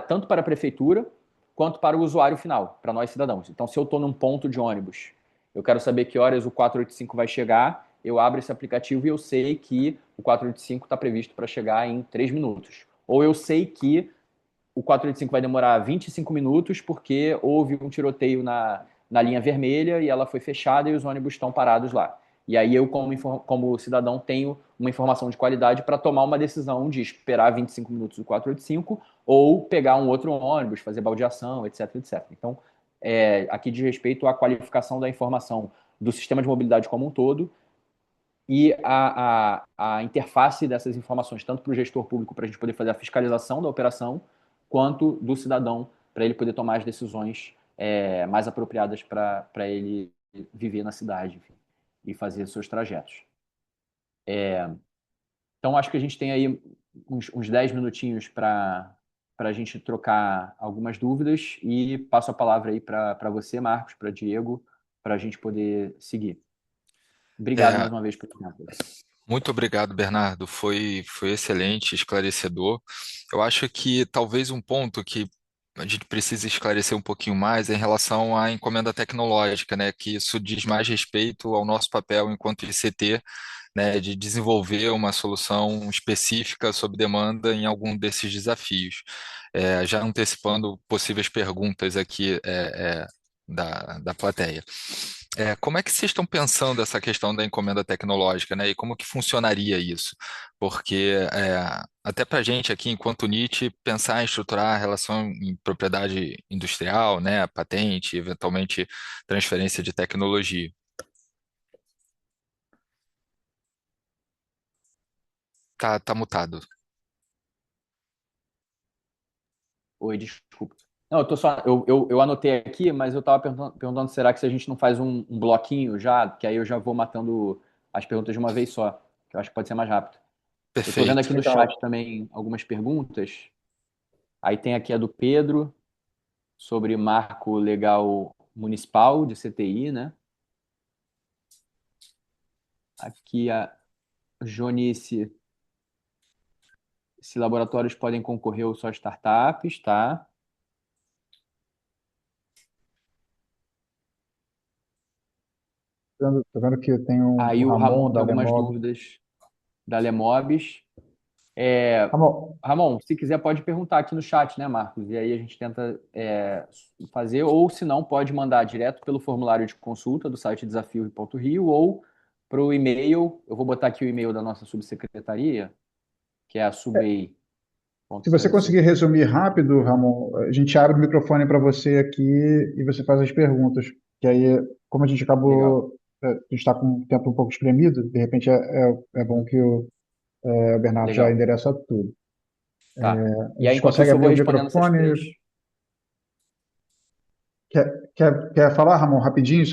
tanto para a prefeitura quanto para o usuário final, para nós cidadãos? Então, se eu estou num ponto de ônibus, eu quero saber que horas o 485 vai chegar, eu abro esse aplicativo e eu sei que o 485 está previsto para chegar em 3 minutos. Ou eu sei que o 485 vai demorar 25 minutos porque houve um tiroteio na linha vermelha e ela foi fechada e os ônibus estão parados lá. E aí eu, como cidadão, tenho uma informação de qualidade para tomar uma decisão de esperar 25 minutos do 485 ou pegar um outro ônibus, fazer baldeação, etc, etc. Então, aqui diz respeito à qualificação da informação do sistema de mobilidade como um todo e a interface dessas informações, tanto para o gestor público, para a gente poder fazer a fiscalização da operação, quanto do cidadão, para ele poder tomar as decisões mais apropriadas para ele viver na cidade, enfim, e fazer seus trajetos. Então, acho que a gente tem aí uns 10 minutinhos para a gente trocar algumas dúvidas e passo a palavra aí para você, Marcos, para Diego, para a gente poder seguir. Obrigado É, mais uma vez por tudo. muito obrigado, Bernardo. Foi excelente, esclarecedor. Eu acho que talvez um ponto que a gente precisa esclarecer um pouquinho mais é em relação à encomenda tecnológica, né? Que isso diz mais respeito ao nosso papel enquanto ICT, né? De desenvolver uma solução específica sob demanda em algum desses desafios. Já antecipando possíveis perguntas aqui, da plateia. Como é que vocês estão pensando essa questão da encomenda tecnológica, né? E como que funcionaria isso? Porque até para a gente aqui, enquanto NIT, pensar em estruturar a relação em propriedade industrial, né? Patente, eventualmente transferência de tecnologia. Tá mutado. Oi, desculpa. Não, eu anotei aqui, mas eu estava perguntando, será que se a gente não faz um bloquinho já, que aí eu já vou matando as perguntas de uma vez só, que eu acho que pode ser mais rápido. Eu estou vendo Perfeito. aqui no chat também algumas perguntas. Aí tem aqui a do Pedro, sobre marco legal municipal de CTI, né? Aqui a Jonice, se laboratórios podem concorrer ou só startups, tá? Tô vendo que tem o Aí o Ramon Ramon tem da algumas Lemob. dúvidas da Lemobis. Tá bom. Ramon, se quiser pode perguntar aqui no chat, né, Marcos? E aí a gente tenta fazer, ou se não, pode mandar direto pelo formulário de consulta do site desafio.rio ou para o e-mail. Eu vou botar aqui o e-mail da nossa subsecretaria, que é a Se você conseguir subei.sec. resumir rápido, Ramon, a gente abre o microfone para você aqui e você faz as perguntas. Que aí, como a gente Legal. acabou, a gente está com o tempo um pouco espremido, de repente é bom que o Bernardo já Legal. endereça tudo. Tá. A E aí, gente enquanto consegue isso, eu abrir vou o respondendo essas microfone. três. Quer falar, Ramon, rapidinho?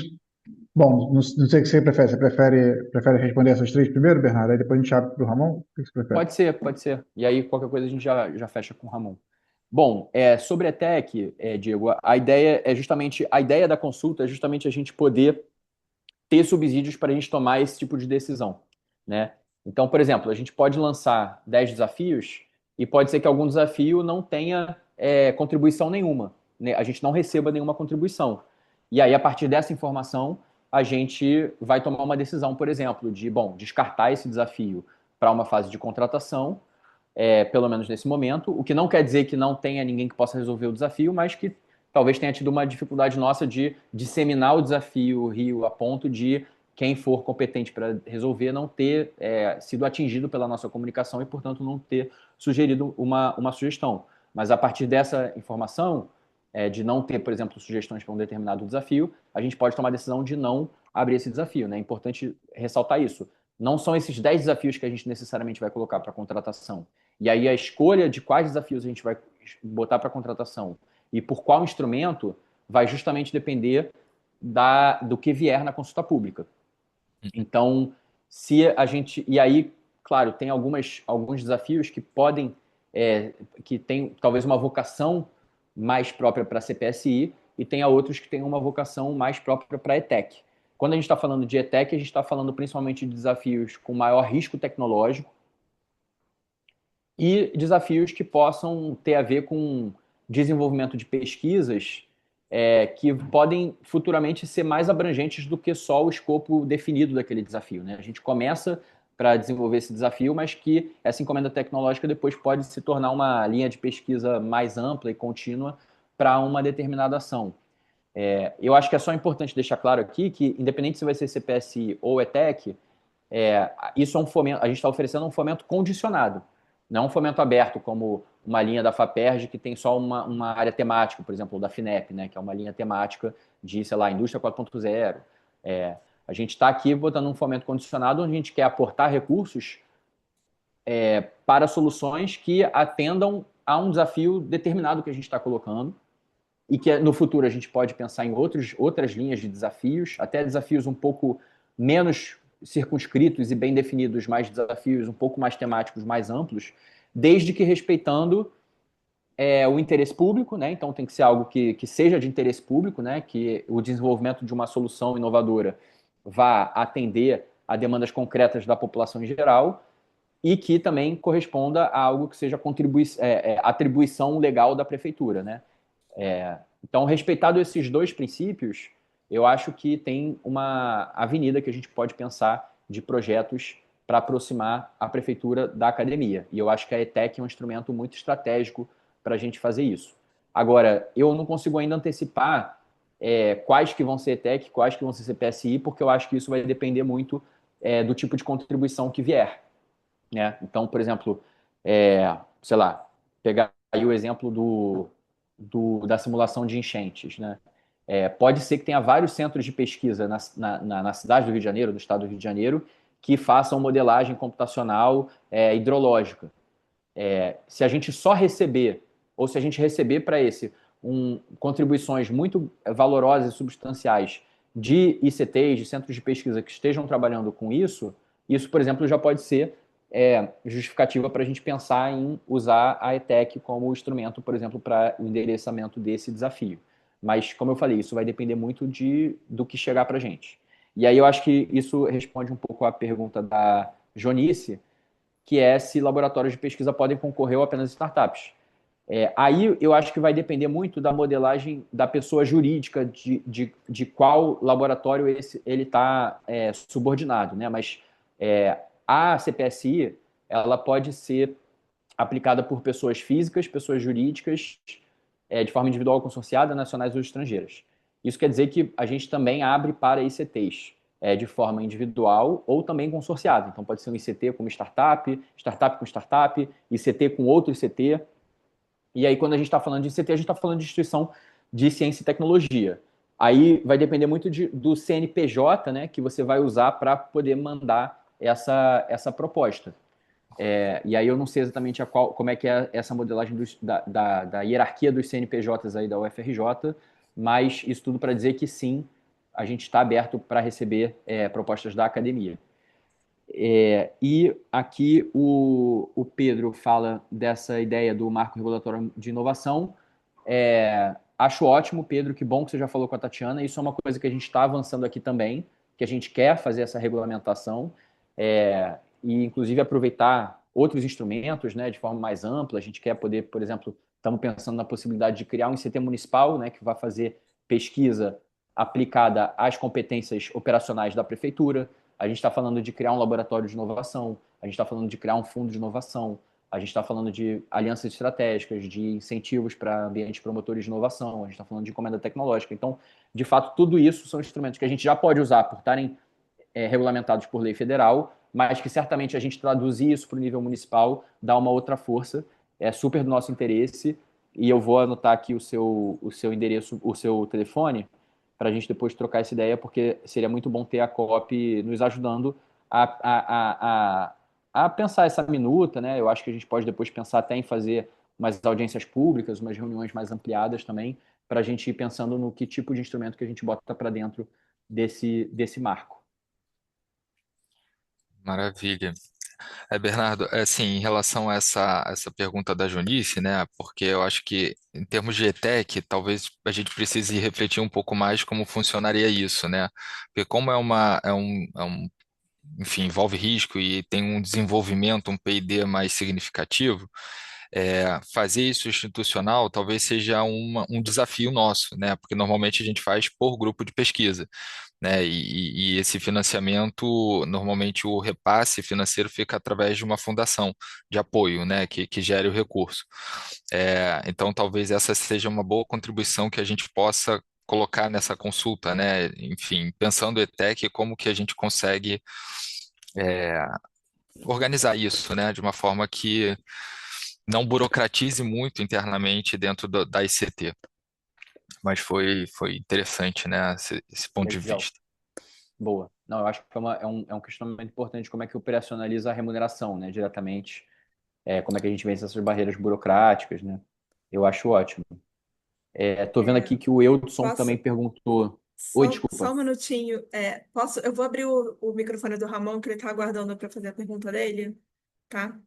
Bom, não sei o que você prefere. Você prefere responder essas três primeiro, Bernardo? Aí depois a gente abre para o Ramon? O que você prefere? Pode ser, pode ser. E aí, qualquer coisa, a gente já fecha com o Ramon. Bom, sobre a ETEC, Diego, a ideia da consulta é justamente a gente poder ter subsídios para a gente tomar esse tipo de decisão, né? Então, por exemplo, a gente pode lançar 10 desafios e pode ser que algum desafio não tenha contribuição nenhuma, né? A gente não receba nenhuma contribuição. E aí, a partir dessa informação, a gente vai tomar uma decisão, por exemplo, de, bom, descartar esse desafio para uma fase de contratação, pelo menos nesse momento, o que não quer dizer que não tenha ninguém que possa resolver o desafio, mas que talvez tenha tido uma dificuldade nossa de disseminar o desafio Rio a ponto de quem for competente para resolver não ter sido atingido pela nossa comunicação e, portanto, não ter sugerido uma sugestão. Mas a partir dessa informação, de não ter, por exemplo, sugestões para um determinado desafio, a gente pode tomar a decisão de não abrir esse desafio, né? É importante ressaltar isso. Não são esses 10 desafios que a gente necessariamente vai colocar para contratação. E aí a escolha de quais desafios a gente vai botar para contratação e por qual instrumento vai justamente depender do que vier na consulta pública. Então, se a gente. E aí, claro, tem alguns desafios que podem. Que tem talvez uma vocação mais própria para a CPSI e tem outros que têm uma vocação mais própria para a ETEC. Quando a gente está falando de ETEC, a gente está falando principalmente de desafios com maior risco tecnológico e desafios que possam ter a ver com desenvolvimento de pesquisas que podem futuramente ser mais abrangentes do que só o escopo definido daquele desafio, né? A gente começa para desenvolver esse desafio, mas que essa encomenda tecnológica depois pode se tornar uma linha de pesquisa mais ampla e contínua para uma determinada ação. Eu acho que é só importante deixar claro aqui que, independente se vai ser CPSI ou ETEC, isso é um fomento, a gente está oferecendo um fomento condicionado, não um fomento aberto, como uma linha da FAPERJ que tem só uma área temática, por exemplo, da FINEP, né, que é uma linha temática de, sei lá, indústria 4.0. A gente está aqui botando um fomento condicionado onde a gente quer aportar recursos para soluções que atendam a um desafio determinado que a gente está colocando e que no futuro a gente pode pensar em outras linhas de desafios, até desafios um pouco menos circunscritos e bem definidos, mais desafios um pouco mais temáticos, mais amplos, desde que respeitando o interesse público, né? Então tem que ser algo que seja de interesse público, né? Que o desenvolvimento de uma solução inovadora vá atender a demandas concretas da população em geral e que também corresponda a algo que seja atribuição legal da prefeitura, né? Então, respeitado esses dois princípios, eu acho que tem uma avenida que a gente pode pensar de projetos para aproximar a prefeitura da academia. E eu acho que a ETEC é um instrumento muito estratégico para a gente fazer isso. Agora, eu não consigo ainda antecipar quais que vão ser ETEC, quais que vão ser CPSI, porque eu acho que isso vai depender muito do tipo de contribuição que vier, né? Então, por exemplo, sei lá, pegar aí o exemplo da simulação de enchentes, né? Pode ser que tenha vários centros de pesquisa na cidade do Rio de Janeiro, no estado do Rio de Janeiro, que façam modelagem computacional hidrológica. Se a gente só receber, ou se a gente receber para esse contribuições muito valorosas e substanciais de ICTs, de centros de pesquisa que estejam trabalhando com isso, por exemplo, já pode ser justificativa para a gente pensar em usar a ETEC como instrumento, por exemplo, para o endereçamento desse desafio. Mas, como eu falei, isso vai depender muito do que chegar para a gente. E aí eu acho que isso responde um pouco à pergunta da Jonice, que é se laboratórios de pesquisa podem concorrer ou apenas startups. Aí eu acho que vai depender muito da modelagem da pessoa jurídica, de qual laboratório ele está subordinado, né? Mas a CPSI ela pode ser aplicada por pessoas físicas, pessoas jurídicas, de forma individual ou consorciada, nacionais ou estrangeiras. Isso quer dizer que a gente também abre para ICTs, de forma individual ou também consorciada. Então, pode ser um ICT como startup, startup com startup, ICT com outro ICT. E aí, quando a gente está falando de ICT, a gente está falando de instituição de ciência e tecnologia. Aí vai depender muito do CNPJ, né, que você vai usar para poder mandar essa proposta. E aí eu não sei exatamente como é que é essa modelagem da hierarquia dos CNPJs aí da UFRJ, mas isso tudo para dizer que sim, a gente está aberto para receber propostas da academia. E aqui o Pedro fala dessa ideia do marco regulatório de inovação. Acho ótimo, Pedro, que bom que você já falou com a Tatiana. Isso é uma coisa que a gente está avançando aqui também, que a gente quer fazer essa regulamentação e, inclusive, aproveitar outros instrumentos, né, de forma mais ampla. A gente quer poder, por exemplo, estamos pensando na possibilidade de criar um ICT municipal, né, que vai fazer pesquisa aplicada às competências operacionais da prefeitura. A gente está falando de criar um laboratório de inovação, a gente está falando de criar um fundo de inovação, a gente está falando de alianças estratégicas, de incentivos para ambientes promotores de inovação, a gente está falando de encomenda tecnológica. Então, de fato, tudo isso são instrumentos que a gente já pode usar por estarem regulamentados por lei federal, mas que certamente a gente traduzir isso para o nível municipal dá uma outra força, é super do nosso interesse, e eu vou anotar aqui o seu endereço, o seu telefone, para a gente depois trocar essa ideia, porque seria muito bom ter a COP nos ajudando a pensar essa minuta, né? Eu acho que a gente pode depois pensar até em fazer umas audiências públicas, umas reuniões mais ampliadas também, para a gente ir pensando no que tipo de instrumento que a gente bota para dentro desse marco. Maravilha. Bernardo, assim, em relação a essa pergunta da Junice, né, porque eu acho que em termos de ETEC, talvez a gente precise refletir um pouco mais como funcionaria isso, né, porque como enfim, envolve risco e tem um desenvolvimento, um P&D mais significativo, fazer isso institucional talvez seja um desafio nosso, né, porque normalmente a gente faz por grupo de pesquisa, né? E esse financiamento, normalmente o repasse financeiro fica através de uma fundação de apoio, né? Que gere o recurso. Então, talvez essa seja uma boa contribuição que a gente possa colocar nessa consulta, né? Enfim, pensando em ETEC, como que a gente consegue é, organizar isso, né? De uma forma que não burocratize muito internamente dentro da ICT. Mas foi interessante, né? Esse ponto de Legal. vista. Boa. Não, eu acho que é um questionamento importante como é que operacionaliza a remuneração, né, diretamente. Como é que a gente vence essas barreiras burocráticas, né? Eu acho ótimo. Tô vendo aqui que o Eudson também Posso, perguntou. Oi, só desculpa. um minutinho. Eu vou abrir o microfone do Ramon, que ele está aguardando para fazer a pergunta dele, tá?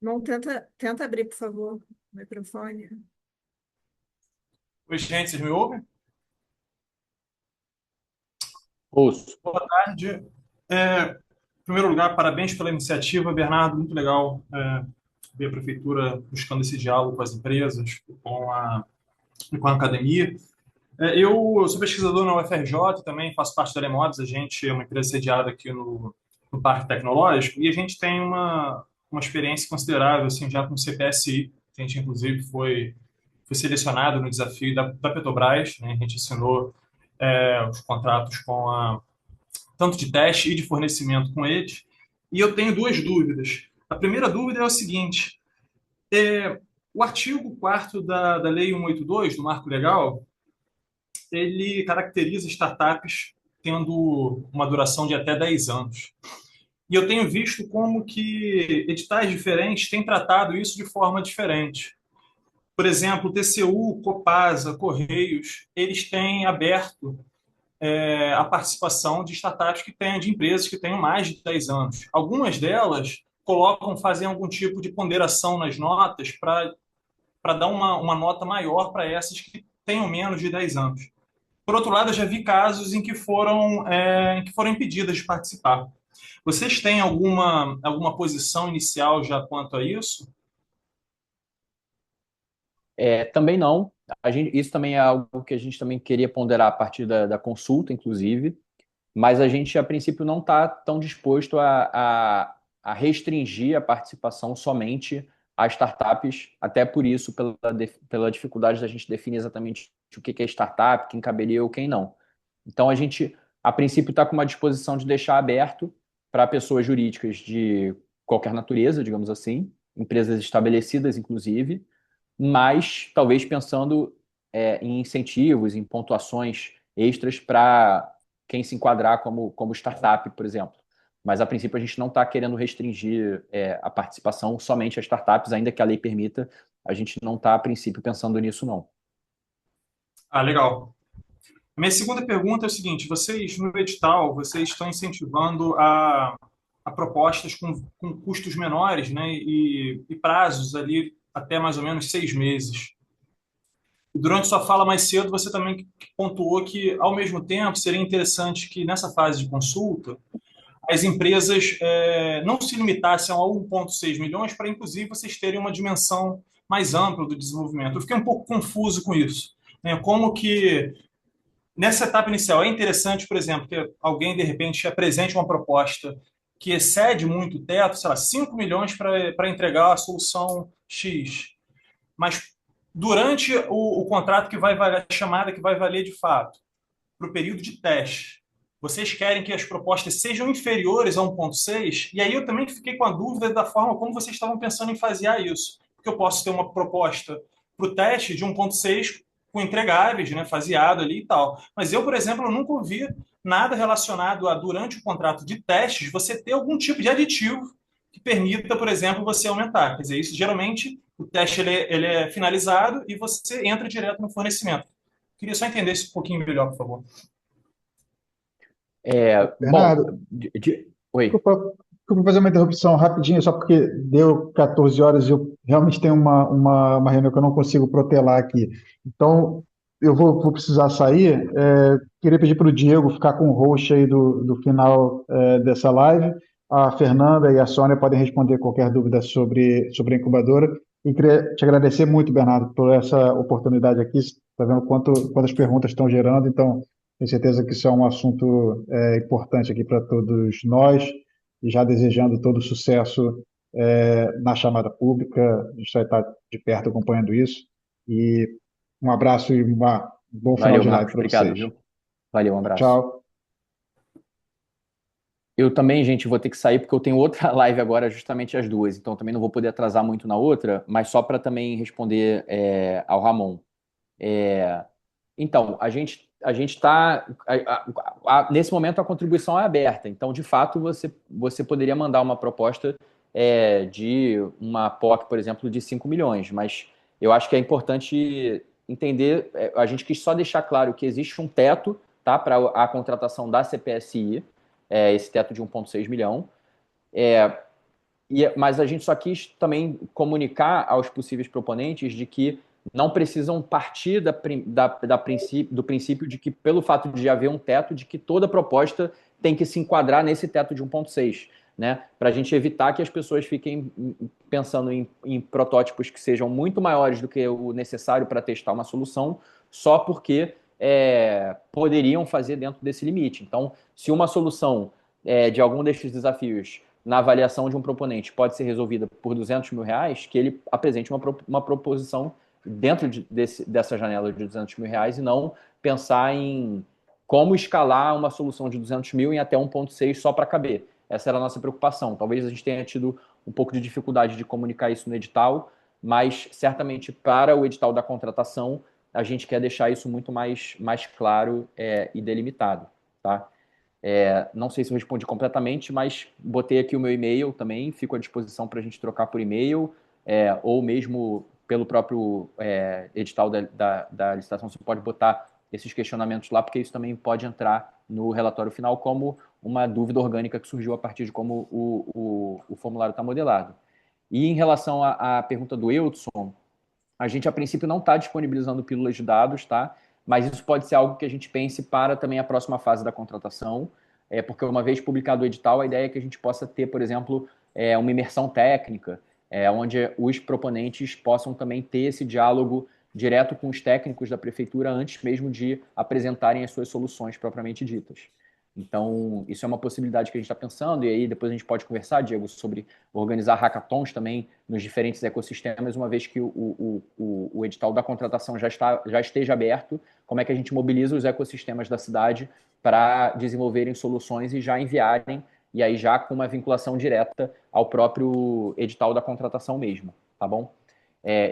Ramon, tenta abrir, por favor, o microfone. Oi, gente, vocês me ouvem? Ouço. Boa tarde. Em primeiro lugar, parabéns pela iniciativa, Bernardo. Muito legal ver a prefeitura buscando esse diálogo com as empresas, com a academia. Eu sou pesquisador na UFRJ, também faço parte da Lemods. A gente é uma empresa sediada aqui no Parque Tecnológico e a gente tem uma experiência considerável assim, já com o CPSI. A gente, inclusive, foi selecionado no desafio da Petrobras, né? A gente assinou os contratos tanto de teste e de fornecimento com eles. E eu tenho duas dúvidas. A primeira dúvida é o seguinte: o artigo 4º da Lei 182, do Marco Legal, ele caracteriza startups tendo uma duração de até 10 anos. E eu tenho visto como que editais diferentes têm tratado isso de forma diferente. Por exemplo, o TCU, Copasa, Correios, eles têm aberto a participação de startups de empresas que tenham mais de 10 anos. Algumas delas fazem algum tipo de ponderação nas notas para dar uma nota maior para essas que tenham menos de 10 anos. Por outro lado, eu já vi casos em que foram impedidas de participar. Vocês têm alguma posição inicial já quanto a isso? Também não. Isso também é algo que a gente também queria ponderar a partir da consulta, inclusive, mas a gente, a princípio, não está tão disposto a restringir a participação somente a startups, até por isso, pela dificuldade da gente definir exatamente o que é startup, quem caberia ou quem não. Então, a gente, a princípio, está com uma disposição de deixar aberto para pessoas jurídicas de qualquer natureza, digamos assim, empresas estabelecidas, inclusive, mas talvez pensando em incentivos, em pontuações extras para quem se enquadrar como startup, por exemplo. Mas, a princípio, a gente não está querendo restringir a participação somente a startups, ainda que a lei permita, a gente não está, a princípio, pensando nisso, não. Ah, legal. A minha segunda pergunta é o seguinte: vocês, no edital, vocês estão incentivando a propostas com custos menores, né, e prazos ali até mais ou menos 6 meses. E durante sua fala mais cedo, você também pontuou que, ao mesmo tempo, seria interessante que, nessa fase de consulta, as empresas não se limitassem a 1,6 milhões para, inclusive, vocês terem uma dimensão mais ampla do desenvolvimento. Eu fiquei um pouco confuso com isso, né? Como que, nessa etapa inicial, é interessante, por exemplo, que alguém, de repente, apresente uma proposta que excede muito o teto, sei lá, 5 milhões para entregar a solução X. Mas durante o contrato que vai valer, a chamada que vai valer de fato, para o período de teste, vocês querem que as propostas sejam inferiores a 1,6? E aí eu também fiquei com a dúvida da forma como vocês estavam pensando em fasear isso. Porque eu posso ter uma proposta para o teste de 1,6 com entregáveis, né, faseado ali e tal. Mas eu, por exemplo, eu nunca ouvi nada relacionado a, durante o contrato de testes, você ter algum tipo de aditivo que permita, por exemplo, você aumentar. Quer dizer, isso geralmente, o teste ele é finalizado e você entra direto no fornecimento. Queria só entender isso um pouquinho melhor, por favor. Bom, Bernardo, oi. desculpa fazer uma interrupção rapidinho, só porque deu 14 horas e eu realmente tenho uma reunião que eu não consigo protelar aqui. Então, eu vou precisar sair. Queria pedir para o Diego ficar com o host aí do final dessa live. A Fernanda e a Sônia podem responder qualquer dúvida sobre a incubadora. E queria te agradecer muito, Bernardo, por essa oportunidade aqui. Está vendo quantas perguntas estão gerando, então tenho certeza que isso é um assunto importante aqui para todos nós e já desejando todo sucesso na chamada pública. A gente vai estar de perto acompanhando isso. E um abraço e um bom final Valeu, de live Marcos. para Obrigado, vocês. viu? Valeu, um abraço. Tchau. Eu também, gente, vou ter que sair porque eu tenho outra live agora, justamente às 2h, então também não vou poder atrasar muito na outra, mas só para também responder ao Ramon. Então, a gente está. Nesse momento, a contribuição é aberta. Então, de fato, você poderia mandar uma proposta de uma POC, por exemplo, de 5 milhões. Mas eu acho que é importante entender. A gente quis só deixar claro que existe um teto, tá, para a contratação da CPSI, esse teto de 1,6 milhão. Mas a gente só quis também comunicar aos possíveis proponentes de que não precisam partir do princípio de que, pelo fato de haver um teto, de que toda proposta tem que se enquadrar nesse teto de 1,6, né? Para a gente evitar que as pessoas fiquem pensando em protótipos que sejam muito maiores do que o necessário para testar uma solução, só porque poderiam fazer dentro desse limite. Então, se uma solução de algum desses desafios na avaliação de um proponente pode ser resolvida por R$200 mil, que ele apresente uma proposição dentro dessa janela de R$200 mil e não pensar em como escalar uma solução de 200 mil em até 1,6 só para caber. Essa era a nossa preocupação. Talvez a gente tenha tido um pouco de dificuldade de comunicar isso no edital, mas certamente para o edital da contratação a gente quer deixar isso muito mais claro e delimitado, tá? Não sei se eu respondi completamente, mas botei aqui o meu e-mail também, fico à disposição para a gente trocar por e-mail, ou mesmo pelo próprio edital da licitação, você pode botar esses questionamentos lá, porque isso também pode entrar no relatório final como uma dúvida orgânica que surgiu a partir de como o formulário está modelado. E em relação à pergunta do Eudson, a gente, a princípio, não está disponibilizando pílulas de dados, tá? Mas isso pode ser algo que a gente pense para também a próxima fase da contratação, porque uma vez publicado o edital, a ideia é que a gente possa ter, por exemplo, uma imersão técnica, onde os proponentes possam também ter esse diálogo direto com os técnicos da prefeitura antes mesmo de apresentarem as suas soluções propriamente ditas. Então, isso é uma possibilidade que a gente está pensando, e aí depois a gente pode conversar, Diego, sobre organizar hackathons também nos diferentes ecossistemas, uma vez que o edital da contratação já esteja aberto, como é que a gente mobiliza os ecossistemas da cidade para desenvolverem soluções e já enviarem, e aí já com uma vinculação direta ao próprio edital da contratação mesmo, tá bom?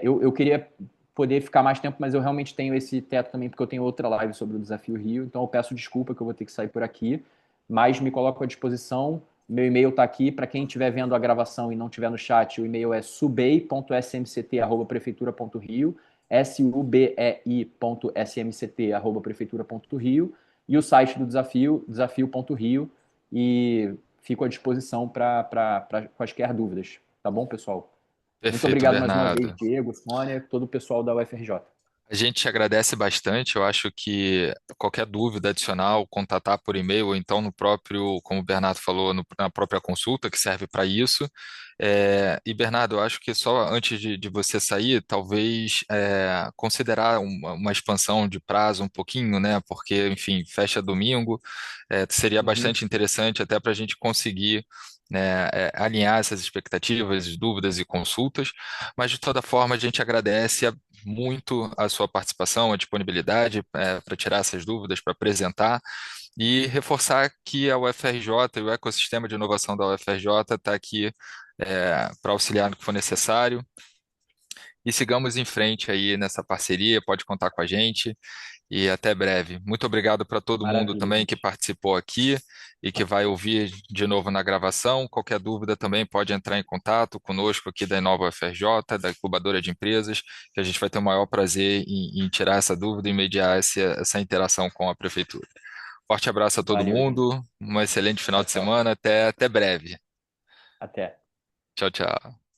Eu queria poder ficar mais tempo, mas eu realmente tenho esse teto também, porque eu tenho outra live sobre o Desafio Rio, então eu peço desculpa que eu vou ter que sair por aqui, mas me coloco à disposição, meu e-mail está aqui, para quem estiver vendo a gravação e não estiver no chat, o e-mail é subei.smct@prefeitura.rio, subei.smct@prefeitura.rio, e o site do desafio, desafio.rio, e fico à disposição para quaisquer dúvidas, tá bom, pessoal? Muito Perfeito, obrigado mais uma vez, Bernardo. Diego, Sônia, todo o pessoal da UFRJ. A gente agradece bastante. Eu acho que qualquer dúvida adicional, contatar por e-mail, ou então no próprio, como o Bernardo falou, na própria consulta, que serve para isso. E, Bernardo, eu acho que só antes de você sair, talvez considerar uma expansão de prazo um pouquinho, né? Porque, enfim, fecha domingo. Seria Uhum. bastante interessante até para a gente conseguir. Né, alinhar essas expectativas, dúvidas e consultas, mas de toda forma a gente agradece muito a sua participação, a disponibilidade para tirar essas dúvidas, para apresentar e reforçar que a UFRJ e o ecossistema de inovação da UFRJ está aqui para auxiliar no que for necessário. E sigamos em frente aí nessa parceria, pode contar com a gente e até breve. Muito obrigado para todo mundo Maravilha, também que gente. participou aqui e que vai ouvir de novo na gravação. Qualquer dúvida também pode entrar em contato conosco aqui da Inova UFRJ, da incubadora de empresas, que a gente vai ter o maior prazer em tirar essa dúvida e mediar essa interação com a prefeitura. Forte abraço a todo Valeu, gente. mundo, um excelente final Tchau, de tchau. semana, até breve. Até. Tchau, tchau.